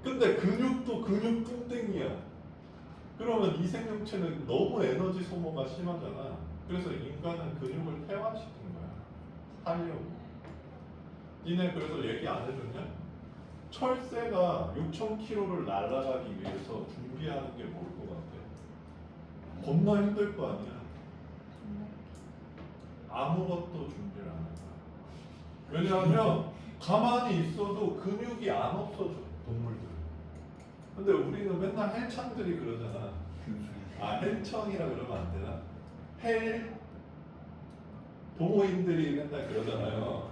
근데 근육도 근육 뚱땡이야. 그러면 이 생명체는 너무 에너지 소모가 심하잖아. 그래서 인간은 근육을 폐화시킨 거야. 살려고. 니네 그래서 얘기 안 해줬냐? 철새가 6,000km를 날아가기 위해서 준비하는 게 뭘 것 같아? 겁나 힘들 거 아니야. 아무것도 준비를 안 한 거야. 왜냐하면 가만히 있어도 근육이 안 없어져 동물들. 근데 우리는 맨날 헬창들이 그러잖아. 헬청이라 그러면 안 되나? 동호인들이 맨날 그러잖아요.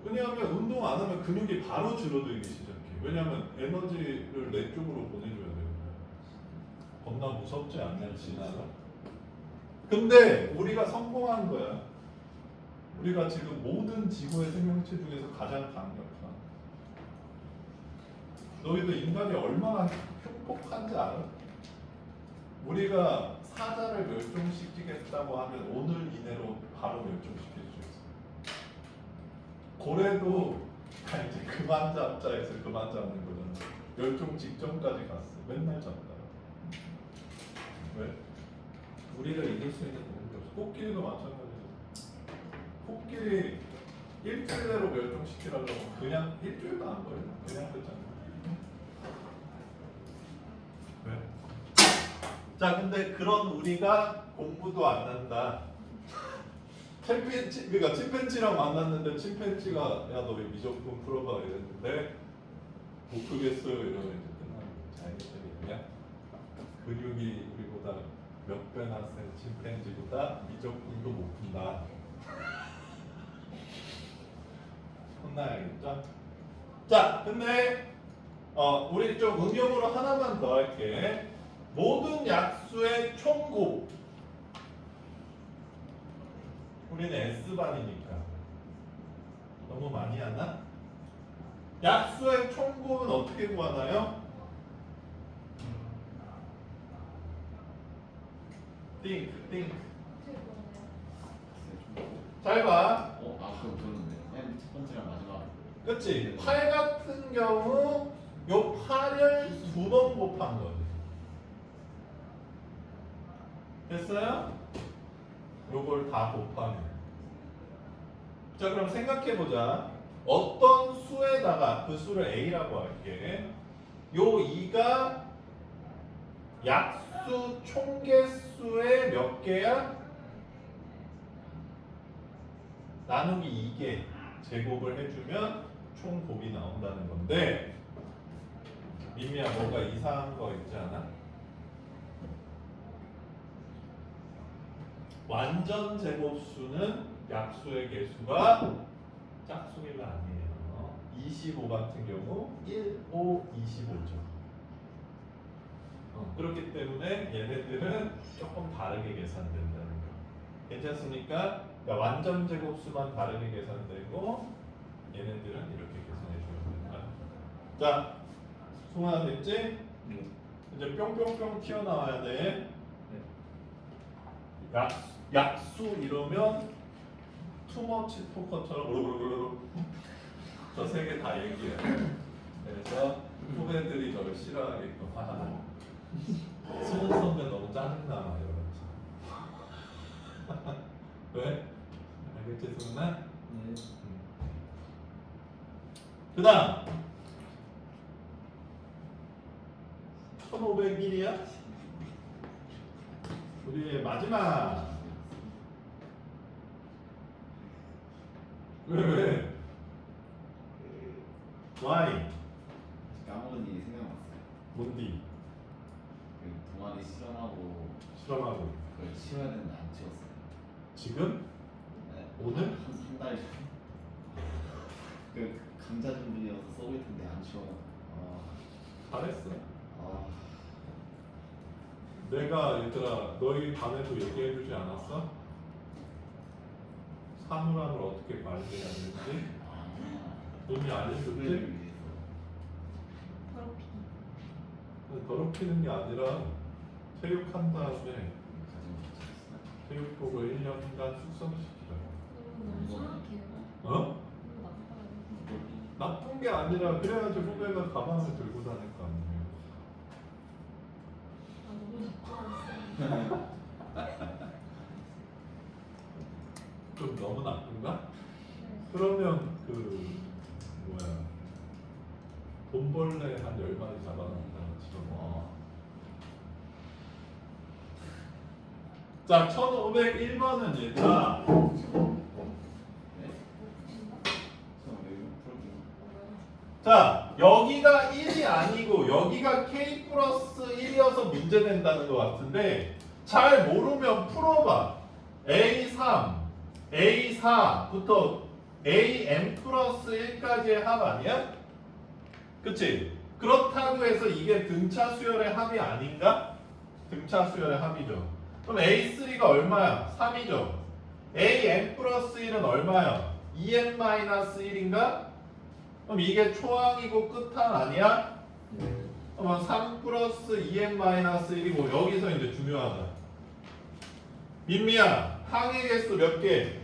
왜냐하면 운동 안 하면 근육이 바로 줄어들기 시작해. 왜냐하면 에너지를 내 쪽으로 보내줘야 돼요. 겁나 무섭지 않는지. 근데 우리가 성공한 거야. 우리가 지금 모든 지구의 생명체 중에서 가장 강력한. 너희도 인간이 얼마나 흉폭한지 알아? 우리가 사자를 멸종시키겠다고 하면 오늘 이내로 바로 멸종시킬 수 있어. 고래도 다 이제 그만 잡자 해서 그만 잡는 거잖아. 멸종 직전까지 갔어. 맨날 잡다가. 왜? 우리가 이길 수 있는 방법이 없어. 코끼리도 마찬가지야. 코끼리 일주일 내로 멸종시키려고 그냥 일주일도 안 걸려. 그냥 그잖아. 왜? 자, 근데 그런 우리가 공부도 안 한다. 그러니까 침팬지랑 만났는데 침팬지가 야 너 왜 미적분 풀어봐 이랬는데 못 풀겠어요 이러면 이제 끝나는 거야. 자기들이 그냥 근육이 우리보다 몇 배나 센 침팬지보다 미적분도 못 푼다. 혼나야겠죠? 자, 근데 우리 좀 응용으로 하나만 더 할게. 모든 약수의 총곱. 우리는 S반이니까 너무 많이 하나? 약수의 총곱은 어떻게 구하나요? think. 잘 봐. 그럼 그런데 맨 첫 번째랑 마지막. 그치? 8 같은 경우 요 8을 2번 곱한 거지. 됐어요? 요걸 다 곱하면. 자, 그럼 생각해보자. 어떤 수에다가 그 수를 A라고 할게. 요 2가 약수 총개수의 몇 개야? 나누기 2개 제곱을 해주면 총곱이 나온다는 건데, 민미야 뭔가 이상한 거 있지 않아? 완전 제곱수는 약수의 개수가 짝수일라 아니에요. 25 같은 경우 1, 5, 25죠. 그렇기 때문에 얘네들은 조금 다르게 계산된다는 거. 괜찮습니까? 그러니까 완전 제곱수만 다르게 계산되고 얘네들은 이렇게 계산해 주면 된다. 자, 송하나 됐지? 이제 뿅뿅뿅 튀어나와야 돼. 약수 이러면 투머치 토커처럼 오르르르르 저 세 개 다 얘기해. 그래서 후배들이 너를 싫어하게끔 하나. 수은 선배 너무 짜증나 막 이러면서. 왜? 알겠지 수은아? 네. 그 다음 1501이야? 우리의 마지막. 왜? Why? 까먹은 일이 생각났어요. 뭔디? 그 동아리 실험하고 실험하고 그걸 치워야 되는데 안 치웠어요. 지금? 네. 오늘? 한 달 전. 그 감자 준비해서 써볼 텐데 안 치워. 잘했어. 아, 내가 얘들아 너희 반에도 얘기해주지 않았어? 사물함을 어떻게 관리해야 되는지 이미 알려줬지? 후배를 위해서. 더럽히기. 더럽히는 게 아니라 체육한 다음에 가지고 싶었어요. 체육복을 1년간 숙성시키라. 너무 정확해요. 어? 너무 나빠요. 나쁜 게 아니라 그래야지 후배가 가방을 들고 다닐 거 아니에요. 너무 나빠요. 좀 너무 나쁜가? 네. 그러면 그 뭐야 돈벌레 한 10마리 잡아놓는다는 것처럼. 자, 1501번은 얘들아 네? 뭐 처음 외우면 풀어주는 자, 여기가 1이 아니고 여기가 k 플러스 1이어서 문제 된다는 것 같은데 잘 모르면 풀어봐. A3, A4부터 am 플러스 1까지의 합 아니야? 그치? 그렇다고 해서 이게 등차 수열의 합이 아닌가? 등차 수열의 합이죠. 그럼 A3가 얼마야? 3이죠. am 플러스 1은 얼마야? 2n 마이너스 1인가? 그럼 이게 초항이고 끝항 아니야? 그러면 3 플러스 2n 마이너스 1이고 여기서 이제 중요하다. 민미야, 항의 개수 몇 개?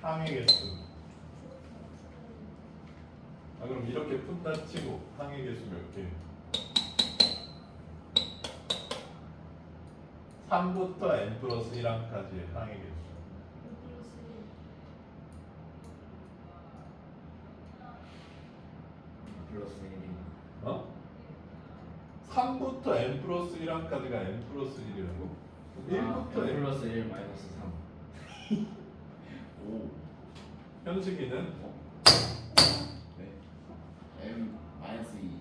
항의 개수. 아 그럼 이렇게 푼다 치고 항의 개수 몇 개? 3부터 n 플러스 1항까지의 항의 개수. 플러스 1이 어? 3부터 n 플러스 1항까지가 n 플러스 1이라고? 1부터 n n 플러스 1 마이너스 3 오. 현식이는 네. M 마이너스 2.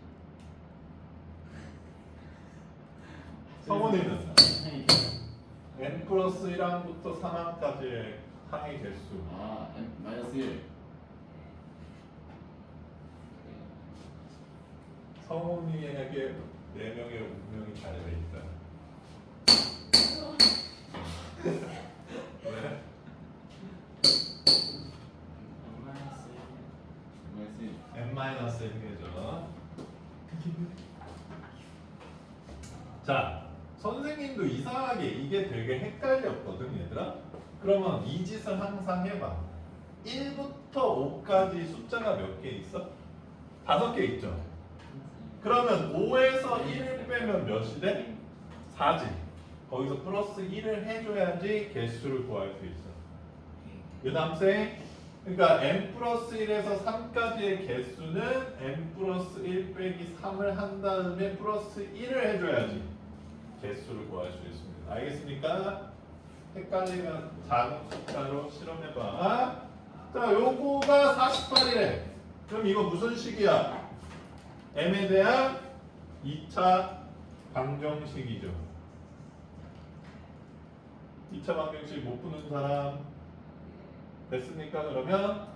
성원이는 n 플러스 1항부터 3항까지의 항의 개수. 아 M 마이너스 1. 성훈이에게 4명의 운명이 달려있다. 왜? 마이너스 1. n-1개죠. 자, 선생님도 이상하게 이게 되게 헷갈렸거든, 얘들아. 그러면 이 짓을 항상 해봐. 1부터 5까지 숫자가 몇 개 있어? 5개 있죠. 그러면 5에서 1을 빼면 몇이 돼? 4지. 거기서 플러스 1을 해줘야지 개수를 구할 수 있어. 유남생? 그러니까 n 플러스 1에서 3까지의 개수는 n 플러스 1 빼기 3을 한 다음에 플러스 1을 해줘야지 개수를 구할 수 있습니다. 알겠습니까? 헷갈리면 작은 숫자로 실험해봐. 자, 요거가 48이래. 그럼 이거 무슨 식이야? m에 대한 2차 방정식이죠. 2차 방정식 못 푸는 사람 됐습니까? 그러면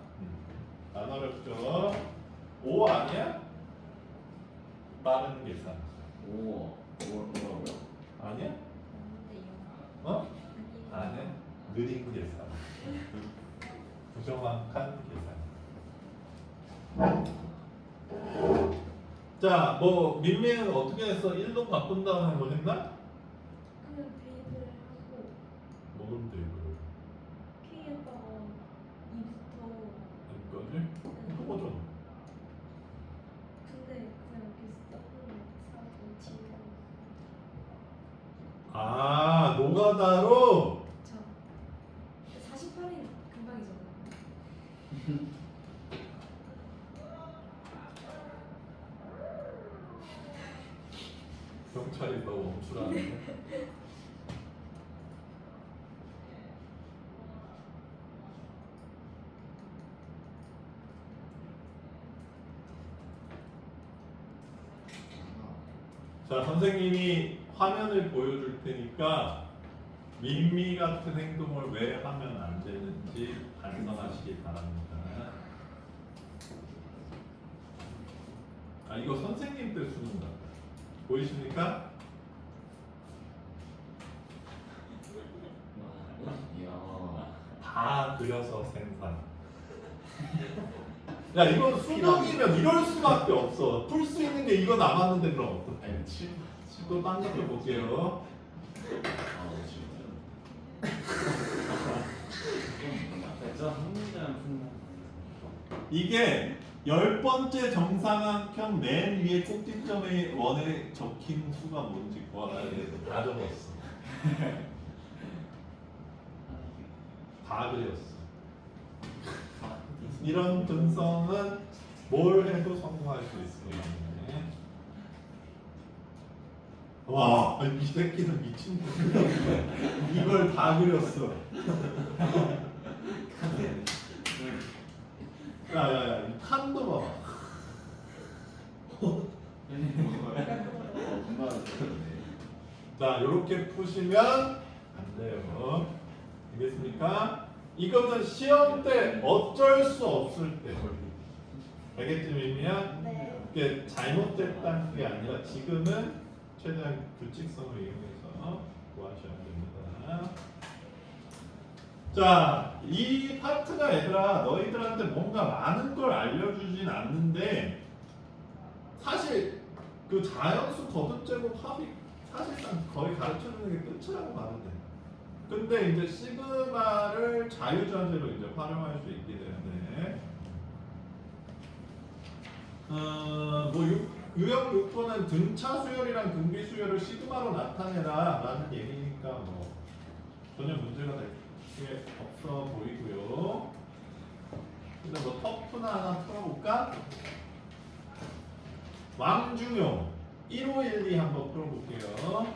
안 어렵죠. 5 아니야? 빠른 계산. 오. 뭐라고요? 아니야? 어? 아니야? 느린 계산. 부정확한 계산. 자, 뭐 민미는 어떻게 했어? 1로 바꾼다는 거 했나? 그냥 대입을 하고 뭐를 대입을? K에다가 2부터 여기까지? 그거죠. 근데 그냥 이렇게 떡으로 사고 지우고 아, 노가다로? 자 48이 금방이잖아요. 경찰이 너 멈추라는데. 자, 선생님이 화면을 보여줄 테니까 민미 같은 행동을 왜 하면 안 되는지 반성하시기 바랍니다. 아, 이거 선생님 때 수능 같다. 보이십니까? 이야. 다 그려서 생산. 야, 이건 수능이면 이럴 수밖에 없어. 풀 수 있는 게 이거 남았는데 그럼 어떡해? 아니 7. 또 딴 것도 볼게요. 아 7. 됐죠? 한 문제만 푼다 이게 10번째 정사각형 맨 위에 꼭지점에 원에 적힌 수가 뭔지 구하라 해서 다 적었어. 다 그렸어. 이런 근성은 뭘 해도 성공할 수 있어요. 와, 이 새끼는 미친 놈이야. 이걸 다 그렸어. 야야야, 이 칸도 봐봐. 금방 들었네. 자, 이렇게 푸시면 안 돼요. 알겠습니까? 이거는 시험 때 어쩔 수 없을 때. 알겠지, 민미야? 네. 이게 잘못됐다는 게 아니라 지금은 최대한 규칙성을 이용해서 구하셔야 됩니다. 자, 이 파트가 얘들아 너희들한테 뭔가 많은 걸 알려주진 않는데 사실 그 자연수 거듭제곱 합이 사실상 거의 가르쳐주는 게 끝이라고 봐도 돼. 근데 이제 시그마를 자유자재로 이제 활용할 수 있게 되는데 뭐 유형 6번은 등차 수열이랑 등비 수열을 시그마로 나타내라 라는 얘기니까 뭐 전혀 문제가 될 게 없어 보이고요. 근데 뭐 터프나 하나 풀어볼까? 왕중용 1512 한번 풀어볼게요.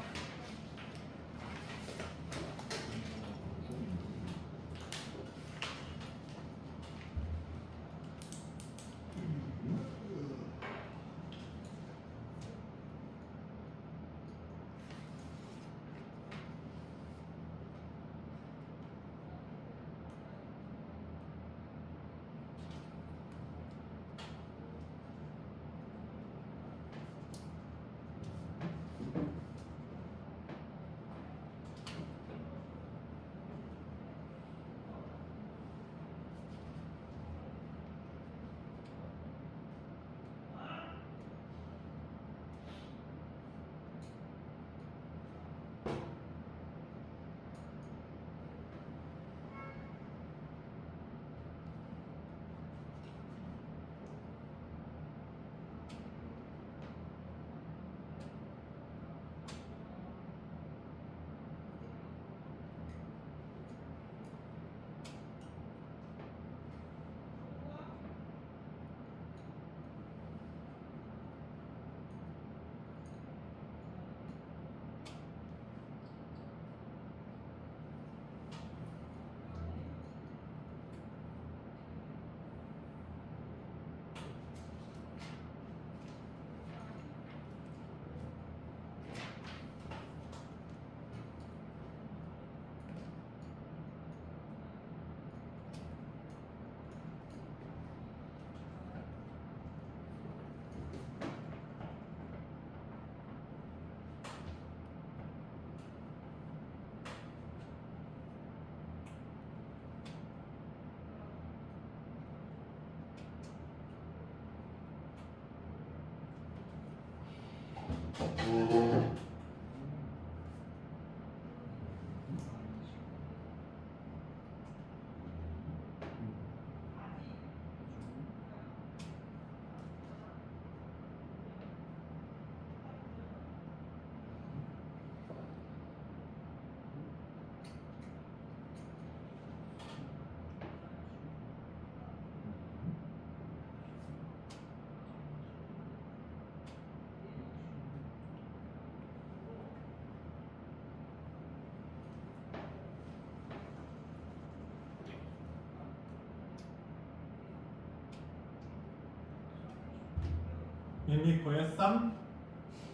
이미 구했삼?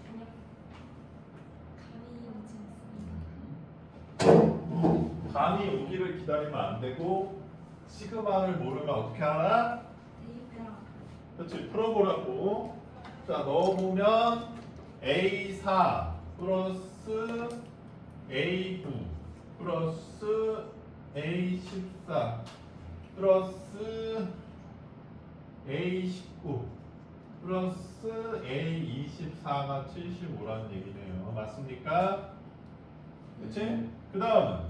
아니요. 감이 오지 않습니다. 감이 오기를 기다리면 안 되고 시그마를 모르면 어떻게 하나? 대입해라. 그렇지, 풀어보라고. 자, 넣어보면 A4 플러스 A9 플러스 A14 플러스 A19 플러스 A24가 75라는 얘기네요. 맞습니까? 그치? 그 다음은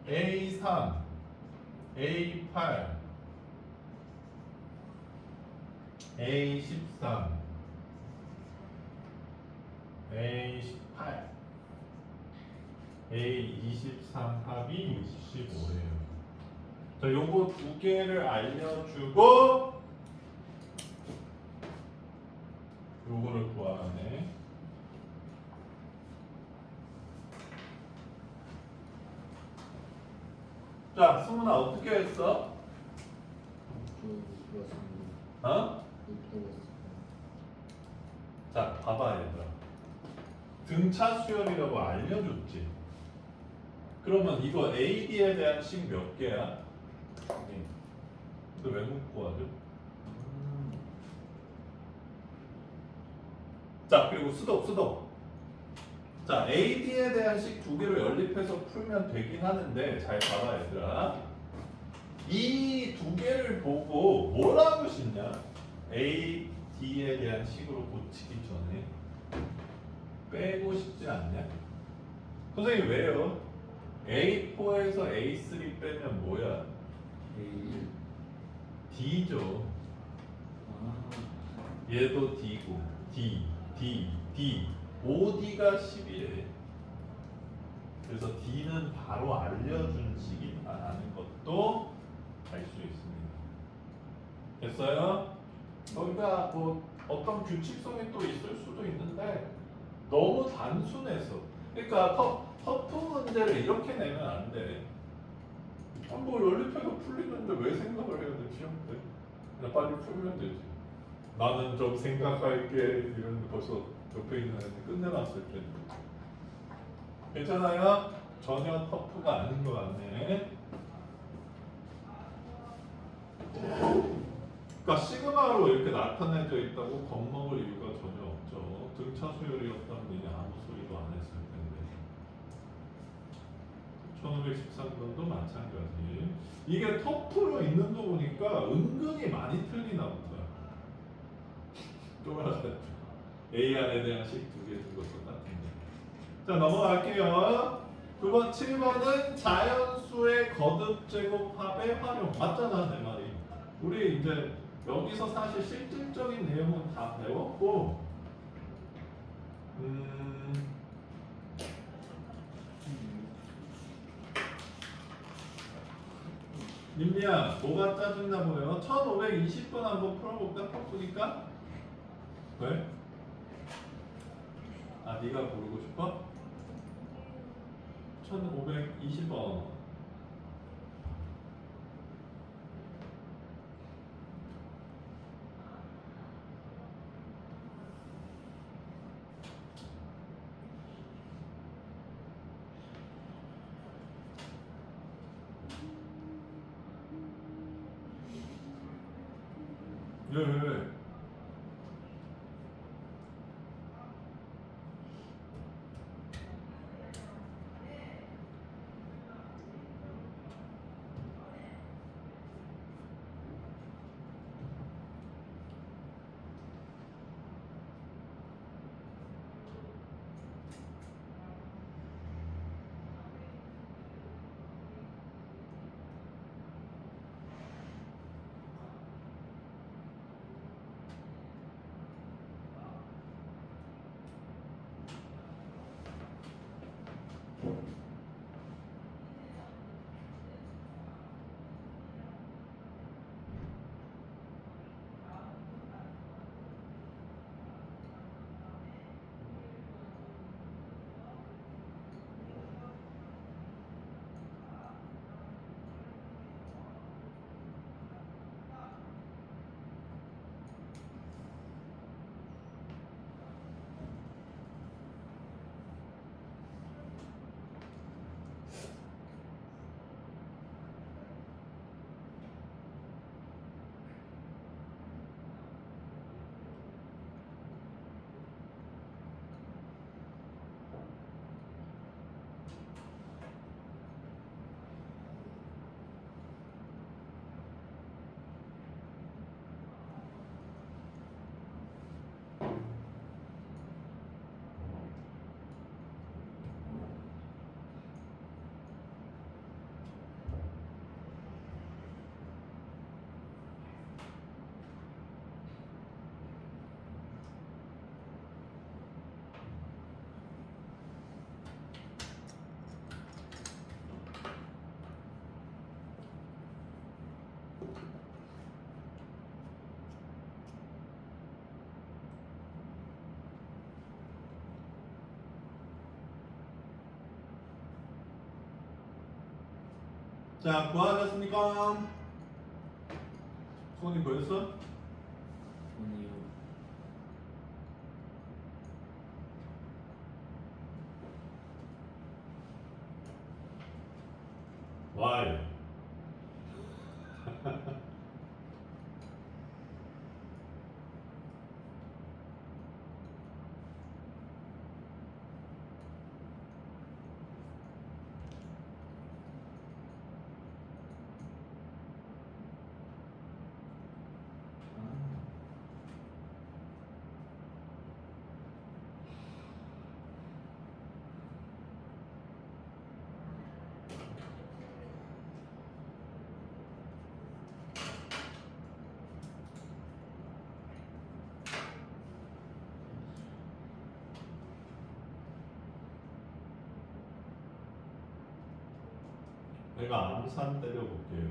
A3, A8, A13, A18, A23 합이 65예요. 자, 요거 두 개를 알려주고 요거를 구하네. 자, 승훈아 어떻게 했어? 어? 자, 봐봐 얘들아. 등차 수열이라고 알려줬지. 그러면 이거 AD에 대한 식 몇 개야? 근데 왜 묻고 하죠? 자, 그리고 수도. 자, AD에 대한 식 두 개를 연립해서 풀면 되긴 하는데 잘 봐봐 얘들아. 이 두 개를 보고 뭘 하고 싶냐? AD에 대한 식으로 고치기 전에 빼고 싶지 않냐? 선생님 왜요? A4에서 A3 빼면 뭐야? A1. D죠. 아. 얘도 D고 D 5D가 11이래. 그래서 D는 바로 알려준 식이다라는 것도 알 수 있습니다. 됐어요? 그러니까 뭐 어떤 규칙성이 또 있을 수도 있는데 너무 단순해서 그러니까 터프 문제를 이렇게 내면 안 돼. 뭐 연립해서 풀리는데 왜 생각을 해야 돼 시험 때? 그냥 빨리 풀면 되지. 나는 좀 생각할게 이런 벌써 옆에 있는 애들 끝내놨을 텐데. 괜찮아요? 전혀 터프가 아닌 것 같네. 그러니까 시그마로 이렇게 나타내져 있다고 겁먹을 이유가 전혀 없죠. 등차 수열이었다면 이제 아무 소리도 안 했을 텐데. 1513번도 마찬가지. 이게 터프로 있는 거 보니까 은근히 많이 틀리나 보다. 또 하나 AR에 대한 식 두 개 준 것도 똑같은데. 자 넘어갈게요. 두 번 7번은 자연수의 거듭 제곱합의 활용. 맞잖아 내 말이. 우리 이제 여기서 사실 실질적인 내용은 다 배웠고 민미야 뭐가 짜증나 보여? 1520번 한번 풀어볼까? 터프니까? 왜? 아 네가 고르고 싶어? 1520번 왜? 자, 구하셨습니까? 손이 보였어? 아니요. y. 내가 암산 때려볼게요.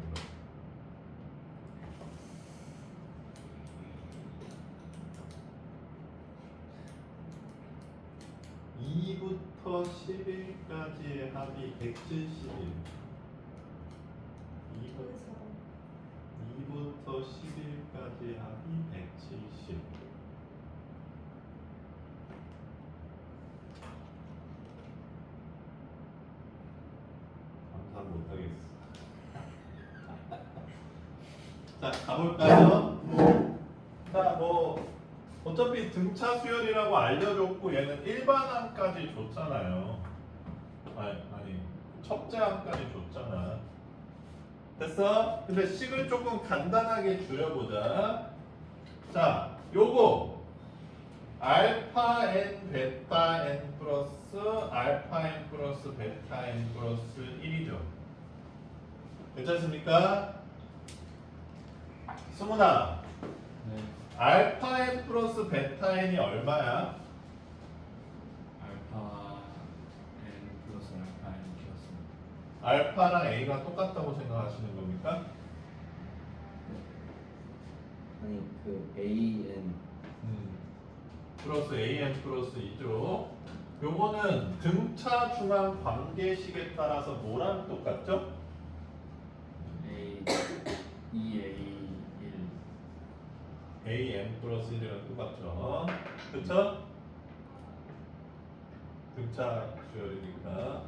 2부터 11까지의 합이 171. 2부터 11까지의 합이 170. 감상 못하겠어. 자, 가볼까요? 자, 뭐 어차피 등차 수열이라고 알려줬고 얘는 일반항까지 줬잖아요. 아니 첩제항까지 줬잖아. 됐어? 근데 식을 조금 간단하게 줄여보자. 자, 요거 알파 n 베타 n 플러스 알파 n 플러스 베타 n 플러스 1이죠. 괜찮습니까? 승훈아, 네. 알파 n 플러스 베타 n이 얼마야? 알파 n 플러스 알파 n 플러스 알파랑 a가 똑같다고 생각하시는 겁니까? 아니 그 AN 플러스 an 플러스 2죠. 요거는 등차 중앙 관계식에 따라서 뭐랑 똑같죠? A 2A 1 an 플러스 1이랑 똑같죠. 그쵸? 등차 수열이니까.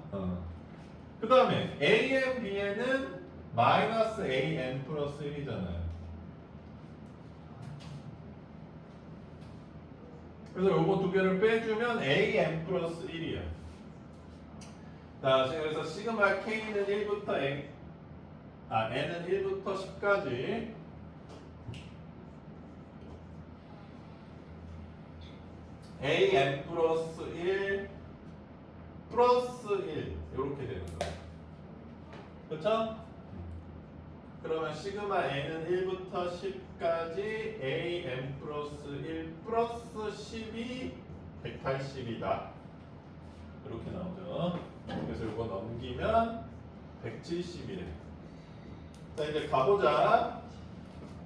그 다음에 an, bn은 마이너스 an 플러스 1이잖아요. 그래서 요거 두 개를 빼주면 an 플러스 1이야. 자, 그래서 시그마 k는 1부터 n은 1부터 10까지 an 플러스 1 플러스 1 이렇게 되는 거야. 그쵸? 그러면 시그마 n은 1부터 10까지 an 플러스 1 플러스 10이 180이다. 이렇게 나오죠. 그래서 이거 넘기면 170이래. 자, 이제 가보자.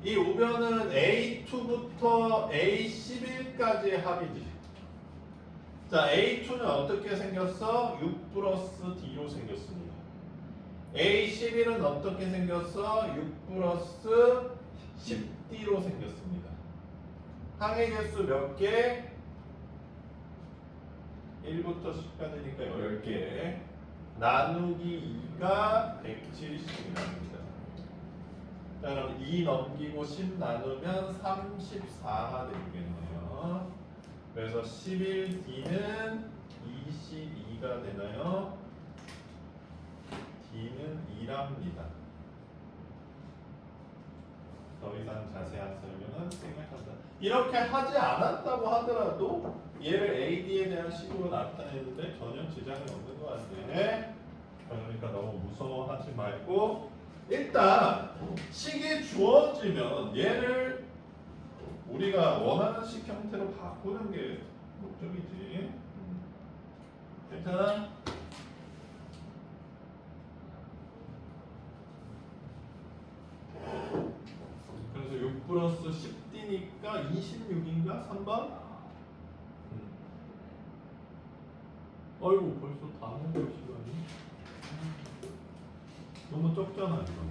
이 우변은 A2부터 A11까지의 합이지. 자, A2는 어떻게 생겼어? 6 플러스 D로 생겼습니다. A11은 어떻게 생겼어? 6 플러스 10D로 생겼습니다. 항의 개수 몇 개? 1부터 10까지니까 10개. 나누기 2가 170입니다. 자, 그럼 2 넘기고 10 나누면 34가 되겠네요. 그래서 11D는 22가 되나요? D는 2랍니다. 더 이상 자세한 설명은 생략한다. 이렇게 하지 않았다고 하더라도 얘를 AD에 대한 식으로 나타내는데 전혀 지장이 없는 것 같아. 그러니까 너무 무서워하지 말고 일단 식이 주어지면 얘를 우리가 원하는 식 형태로 바꾸는 게 목적이지. 괜찮아? 그래서 6 플러스 10D니까 26인가? 3번? 어이구 벌써 다 먹을 시간이? 너무 적잖아 이거.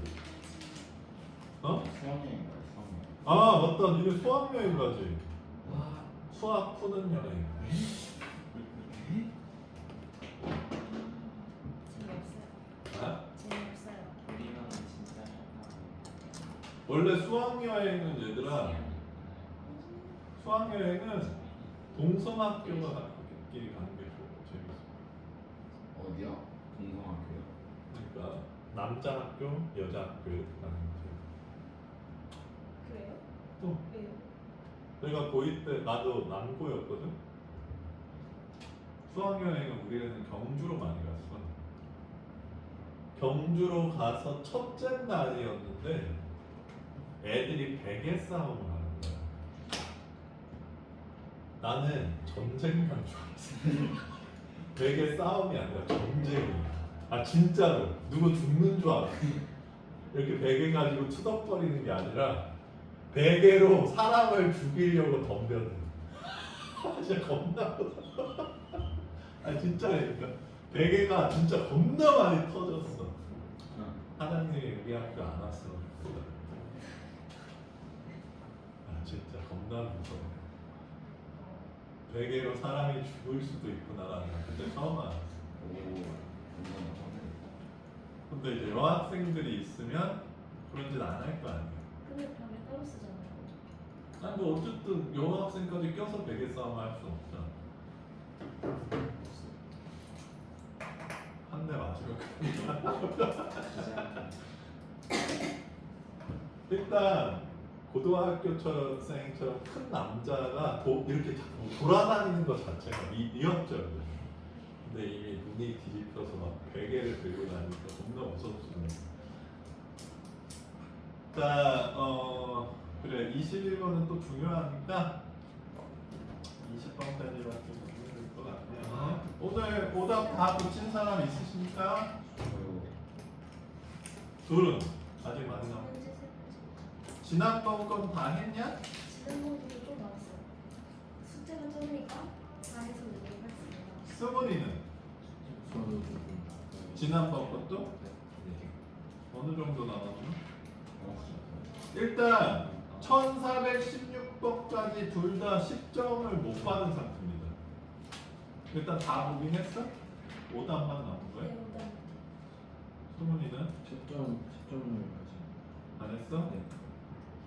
어? 수학여행가요 수학여행 아 맞다, 니네 수학여행 가지. 수학 푸는 여행. 재미없어요. 아? 재미없어요. 원래 수학여행은 얘들아, 수학여행은 동성학교가 학교끼리 가는 게 재밌어. 어디야? 동성학교요? 그러니까 남자 학교, 여자 학교 이렇게 가는 게 재밌어. 그래요? 또 왜요? 내가 고2 때 나도 남고였거든. 수학여행은 우리는 경주로 많이 갔어. 경주로 가서 첫째 날이었는데 애들이 베개 싸움을 하는 거야. 나는 전쟁 난 줄 알았어. 베개 싸움이 아니라 전쟁이야. 아 진짜로 누구 죽는 줄 알았어. 이렇게 베개 가지고 투덕거리는 게 아니라 베개로 사람을 죽이려고 덤벼들. 진짜 겁나. 아 진짜니까 베개가 진짜 겁나 많이 터졌어. 사장님이 우리 학교 안 왔어. 아 진짜 겁나 무서워. 베개로 사람이 죽을 수도 있구나라는 걸 그때 처음 알았어. 근데 이제 여학생들이 있으면 그런 짓 안 할 거 아니야. 근데 밤에 따로 쓰잖아요. 아니 뭐 어쨌든 여학생까지 껴서 베개 싸움 할 수 없잖아. 한 대 맞으면 일단 고등학교생처럼 큰 남자가 이렇게 자꾸 돌아다니는 것 자체가 위협적이야. 근데 이미 눈이 뒤집혀서 막 베개를 들고 다니니까 겁나 무섭지만. 자, 그래 21번은 또 중요하니까 20번까지밖에 못 읽을 것 같네요. 오늘 오답 다 붙인 사람 있으십니까? 둘은 아직 많이 남았어. 현재 세 가지. 지난번 건 다 했냐? 지난번도 좀 나왔어요. 숫자가 적으니까 다 해서 얘기를 했습니다. 승훈이는 저도 조금. 지난번 것도 네. 어느 정도 나왔나? 일단 1416번까지 둘 다 10점을 못 받은 상태입니다. 일단 다 보긴 했어? 오답만 나온 거야? 네, 오답. 승훈이는 10점을 안 했어? 네.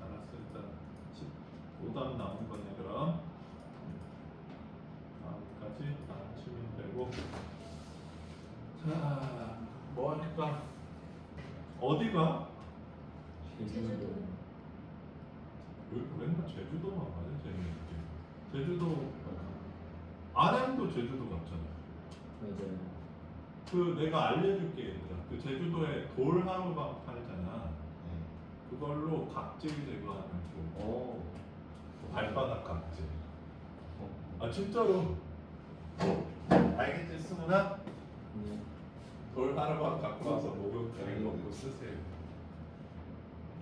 알았어. 일단 오답 나온 거네 그럼. 다음까지 다 치면 되고. 자, 뭐 할까? 어디가? 제주도. 왜 맨날 제주도만 가냐 재밌게. 제주도 안양도 제주도 갔잖아. 맞아요. 그 내가 알려줄게 얘들아. 그 제주도에 돌하루방 팔잖아. 그걸로 각질 제거하는 거. 발바닥 각질. 아 진짜로. 알겠지 승훈아? 네. 돌하루방 갖고 와서 목욕탕에 먹고 쓰세요.